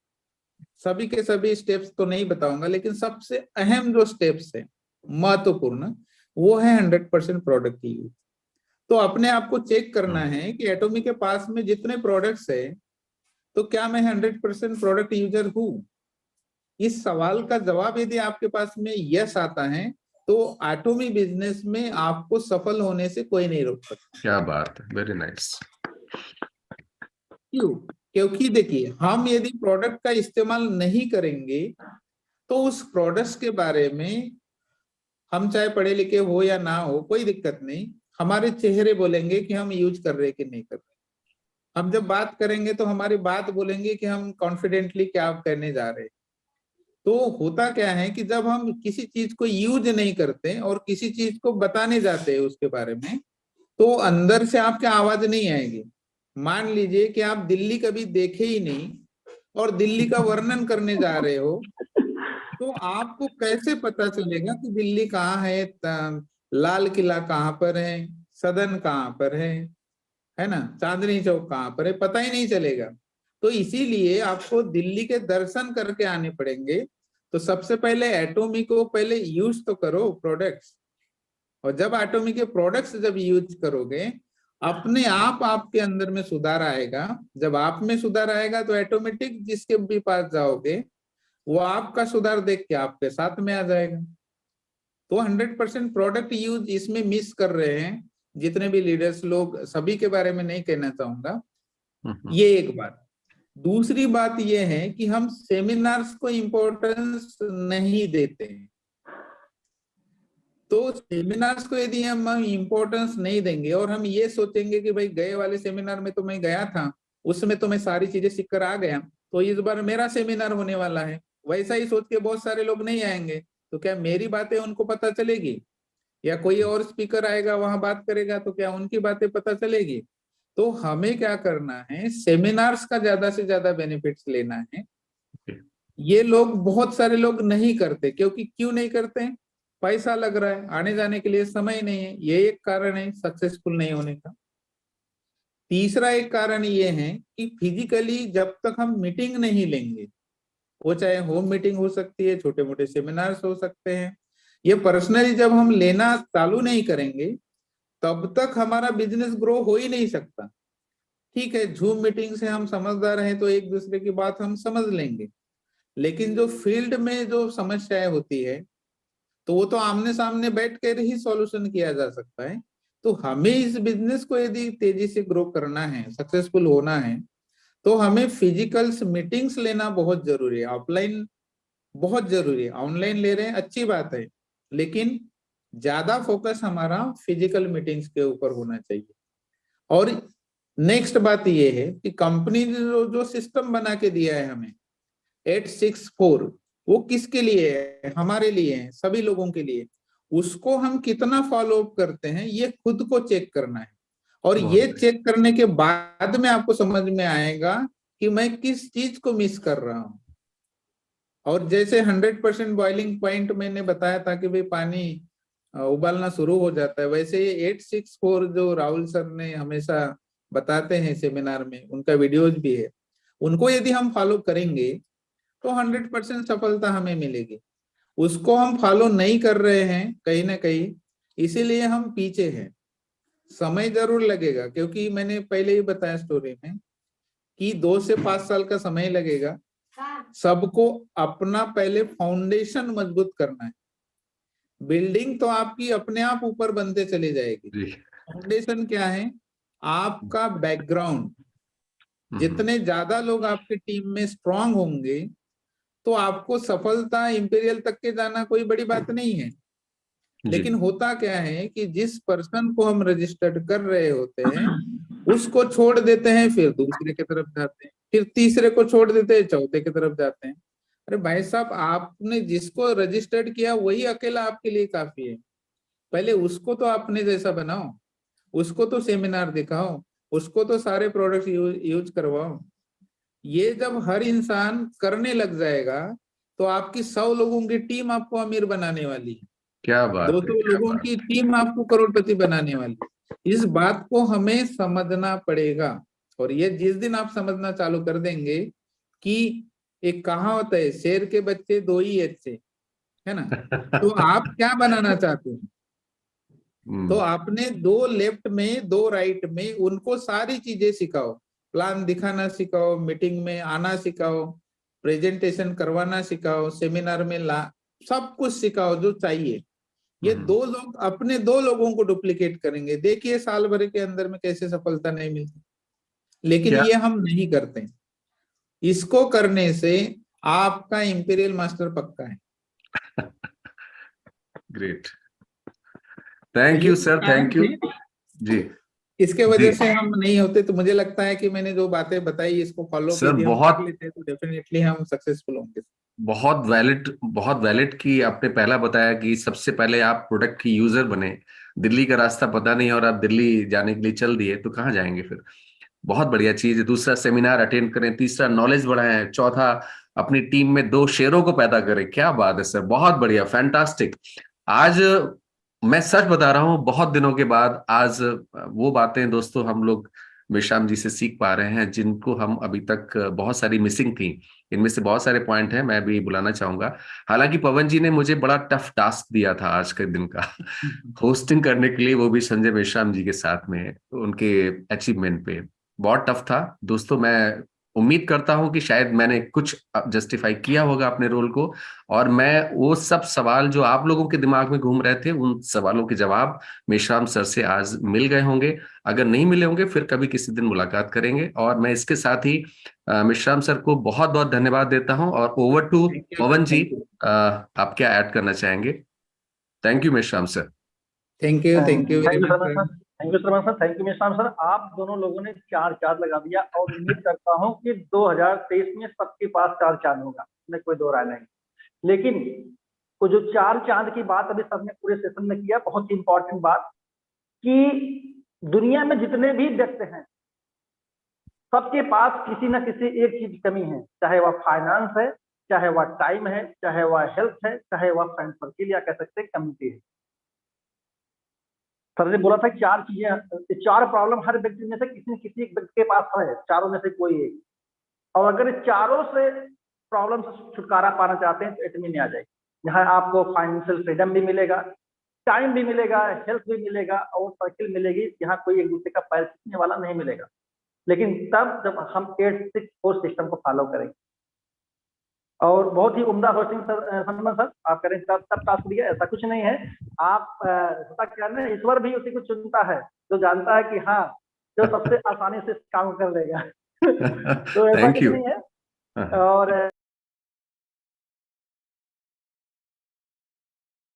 सभी के सभी स्टेप्स तो नहीं बताऊंगा, लेकिन सबसे अहम जो स्टेप्स है महत्वपूर्ण, वो है 100% प्रोडक्ट यूज। तो अपने आप को चेक करना है कि एटॉमी के पास में जितने प्रोडक्ट्स है, तो क्या मैं 100% प्रोडक्ट यूजर हूँ। इस सवाल का जवाब यदि आपके पास में यस आता है, तो एटॉमी बिजनेस में आपको सफल होने से कोई नहीं रोक सकता। क्या बात है, वेरी नाइस। क्यों? क्योंकि देखिए, हम यदि प्रोडक्ट का इस्तेमाल नहीं करेंगे तो उस प्रोडक्ट्स के बारे में हम चाहे पढ़े लिखे हो या ना हो, कोई दिक्कत नहीं, हमारे चेहरे बोलेंगे कि हम यूज कर रहे कि नहीं कर रहे। हम जब बात करेंगे तो हमारी बात बोलेंगे कि हम कॉन्फिडेंटली क्या कहने जा रहे हैं। तो होता क्या है कि जब हम किसी चीज को यूज नहीं करते और किसी चीज को बताने जाते हैं उसके बारे में, तो अंदर से आपकी आवाज नहीं आएगी। मान लीजिए कि आप दिल्ली कभी देखे ही नहीं और दिल्ली का वर्णन करने जा रहे हो, तो आपको कैसे पता चलेगा कि दिल्ली कहाँ है, लाल किला कहाँ पर है, सदन कहाँ पर है ना, चांदनी चौक कहाँ पर है, पता ही नहीं चलेगा। तो इसीलिए आपको दिल्ली के दर्शन करके आने पड़ेंगे। तो सबसे पहले एटॉमी को पहले यूज तो करो प्रोडक्ट्स, और जब एटॉमी के प्रोडक्ट्स जब यूज करोगे, अपने आप आपके अंदर में सुधार आएगा। जब आप में सुधार आएगा तो ऑटोमेटिक जिसके भी पास जाओगे वो आपका सुधार देख के आपके साथ में आ जाएगा। तो 100% प्रोडक्ट यूज इसमें मिस कर रहे हैं जितने भी लीडर्स लोग, सभी के बारे में नहीं कहना चाहूंगा। ये एक बात। दूसरी बात ये है कि हम सेमिनार्स को इम्पोर्टेंस नहीं देते हैं। तो सेमिनार्स को यदि हम इम्पोर्टेंस नहीं देंगे और हम ये सोचेंगे कि भाई गए वाले सेमिनार में तो मैं गया था, उसमें तो मैं सारी चीजें सीख कर आ गया, तो इस बार मेरा सेमिनार होने वाला है, वैसा ही सोच के बहुत सारे लोग नहीं आएंगे, तो क्या मेरी बातें उनको पता चलेगी? या कोई और स्पीकर आएगा वहां बात करेगा तो क्या उनकी बातें पता चलेगी? तो हमें क्या करना है, सेमिनार्स का ज्यादा से ज्यादा बेनिफिट्स लेना है। ये लोग, बहुत सारे लोग नहीं करते, क्योंकि क्यों नहीं करते? पैसा लग रहा है, आने जाने के लिए समय नहीं है, ये एक कारण है सक्सेसफुल नहीं होने का। तीसरा एक कारण ये है कि फिजिकली जब तक हम मीटिंग नहीं लेंगे, वो चाहे होम मीटिंग हो सकती है, छोटे मोटे सेमिनार्स हो सकते हैं, ये पर्सनली जब हम लेना चालू नहीं करेंगे, तब तक हमारा बिजनेस ग्रो हो ही नहीं सकता। ठीक है, जूम मीटिंग से हम समझदार हैं तो एक दूसरे की बात हम समझ लेंगे, लेकिन जो फील्ड में जो समस्याएं होती है तो वो तो आमने सामने बैठ कर ही सॉल्यूशन किया जा सकता है। तो हमें इस बिजनेस को यदि तेजी से ग्रो करना है, सक्सेसफुल होना है, तो हमें फिजिकल्स मीटिंग्स लेना बहुत जरूरी है। ऑफलाइन बहुत जरूरी है, ऑनलाइन ले रहे हैं अच्छी बात है, लेकिन ज्यादा फोकस हमारा फिजिकल मीटिंग्स के ऊपर होना चाहिए। और नेक्स्ट बात ये है कि कंपनी ने जो सिस्टम बना के दिया है हमें 864, वो किसके लिए है? हमारे लिए है, सभी लोगों के लिए। उसको हम कितना फॉलो अप करते हैं ये खुद को चेक करना है, और ये चेक करने के बाद में आपको समझ में आएगा कि मैं किस चीज को मिस कर रहा हूं। और जैसे 100% बॉइलिंग पॉइंट मैंने बताया था कि भाई पानी उबालना शुरू हो जाता है, वैसे ये 864 जो राहुल सर ने हमेशा बताते हैं सेमिनार में, उनका वीडियोज भी है, उनको यदि हम फॉलो करेंगे तो 100% सफलता हमें मिलेगी। उसको हम फॉलो नहीं कर रहे हैं कहीं ना कहीं, इसीलिए हम पीछे हैं। समय जरूर लगेगा, क्योंकि मैंने पहले ही बताया स्टोरी में कि 2 से 5 साल का समय लगेगा। सबको अपना पहले फाउंडेशन मजबूत करना है। बिल्डिंग तो आपकी अपने आप ऊपर बनते चली जाएगी। जी। फाउंडेशन क्या है? आपका बैकग्राउंड। जितने ज्यादा लोग आपके टीम में स्ट्रांग होंगे तो आपको सफलता इंपीरियल तक के जाना कोई बड़ी बात नहीं है। लेकिन होता क्या है कि जिस पर्सन को हम रजिस्टर्ड कर रहे होते हैं उसको छोड़ देते हैं, फिर दूसरे की तरफ जाते हैं, फिर तीसरे को छोड़ देते हैं, चौथे की तरफ जाते हैं। अरे भाई साहब, आपने जिसको रजिस्टर्ड किया वही अकेला आपके लिए काफी है। पहले उसको तो अपने जैसा बनाओ, उसको तो सेमिनार दिखाओ, उसको तो सारे प्रोडक्ट यूज करवाओ। ये जब हर इंसान करने लग जाएगा तो आपकी 100 लोगों की टीम आपको अमीर बनाने वाली है। क्या बात 200 है, क्या लोगों बात। की टीम आपको करोड़पति बनाने वाली है। इस बात को हमें समझना पड़ेगा। और ये जिस दिन आप समझना चालू कर देंगे कि एक कहावत है, शेर के बच्चे 2 ही अच्छे, है ना? तो आप क्या बनाना चाहते हैं? तो आपने 2 लेफ्ट में 2 राइट में उनको सारी चीजें सिखाओ। प्लान दिखाना सिखाओ, मीटिंग में आना सिखाओ, प्रेजेंटेशन करवाना सिखाओ, सेमिनार में सब कुछ सिखाओ जो चाहिए। ये 2 लोग अपने 2 लोगों को डुप्लीकेट करेंगे। देखिए साल भर के अंदर में कैसे सफलता नहीं मिलती। लेकिन ये हम नहीं करते। इसको करने से आपका इंपीरियल मास्टर पक्का है। Great, thank you sir, thank you जी। इसके वजह जी से हम नहीं होते। तो मुझे लगता है कि मैंने जो बातें बताई इसको फॉलो सर, यदि हम कर बहुत लेते हैं तो डेफिनेटली हम सक्सेसफुल होंगे। बहुत वैलिड की आपने पहला बताया कि सबसे पहले आप प्रोडक्ट की यूजर बने। दिल्ली का रास्ता पता नहीं और आप दिल्ली जाने के लिए चल दिए तो कहाँ जाएंगे फिर। बहुत बढ़िया चीज है। दूसरा, सेमिनार अटेंड करें। तीसरा, नॉलेज बढ़ाएं। चौथा, अपनी टीम में 2 शेरों को पैदा करें। क्या बात है सर, बहुत बढ़िया, फैंटास्टिक। आज मैं सच बता रहा हूं, बहुत दिनों के बाद आज वो बातें दोस्तों हम लोग मेश्राम जी से सीख पा रहे हैं जिनको हम अभी तक बहुत सारी मिसिंग थी। इनमें से बहुत सारे पॉइंट हैं, मैं भी बुलाना चाहूंगा। हालांकि पवन जी ने मुझे बड़ा टफ टास्क दिया था आज के दिन का होस्टिंग करने के लिए, वो भी संजय मेश्राम जी के साथ में, उनके अचीवमेंट पे। बहुत टफ था दोस्तों। मैं उम्मीद करता हूं कि शायद मैंने कुछ जस्टिफाई किया होगा अपने रोल को, और मैं वो सब सवाल जो आप लोगों के दिमाग में घूम रहे थे उन सवालों के जवाब मेश्राम सर से आज मिल गए होंगे। अगर नहीं मिले होंगे फिर कभी किसी दिन मुलाकात करेंगे। और मैं इसके साथ ही मेश्राम सर को बहुत बहुत धन्यवाद देता हूं। और ओवर टू पवन जी, आप क्या ऐड करना चाहेंगे? Thank you Meshram sir. Thank you very much. Thank you sir, thank you Meshram sir. आप दोनों लोगों ने 4 चांद लगा दिया और उम्मीद करता हूं कि 2023 में सबके पास 4 चांद होगा, इसमें कोई दो राय नहीं। लेकिन वो जो 4 चांद की बात अभी सबने पूरे सेशन में किया, बहुत ही इंपॉर्टेंट बात, कि दुनिया में जितने भी व्यक्ति हैं सबके पास किसी न किसी एक चीज की कमी है, चाहे वह फाइनेंस है, चाहे वह टाइम है, चाहे वह हेल्थ है, चाहे वह फ्रेंड सर्किल या कह सकते हैं कम्युनिटी है। सर ने बोला था 4 चीजें, 4 प्रॉब्लम हर व्यक्ति में से किसी न किसी एक व्यक्ति के पास है, चारों में से कोई एक। और अगर इस चारों से प्रॉब्लम से छुटकारा पाना चाहते हैं तो एटमी में आ जाएगी, जहाँ आपको फाइनेंशियल फ्रीडम भी मिलेगा, टाइम भी मिलेगा, हेल्थ भी मिलेगा और सर्किल मिलेगी, यहाँ कोई एक दूसरे का पैर खींचने वाला नहीं मिलेगा। लेकिन तब जब हम 8-6-4 सिस्टम को फॉलो करेंगे। और बहुत ही उम्दा होस्टिंग सर, सनमन सर आप करें तब टास्क दिया, ऐसा कुछ नहीं है। आप क्या ना, ईश्वर भी उसी को चुनता है जो जानता है कि हाँ, जो सबसे आसानी से काम कर लेगा तो ऐसा कुछ नहीं है। और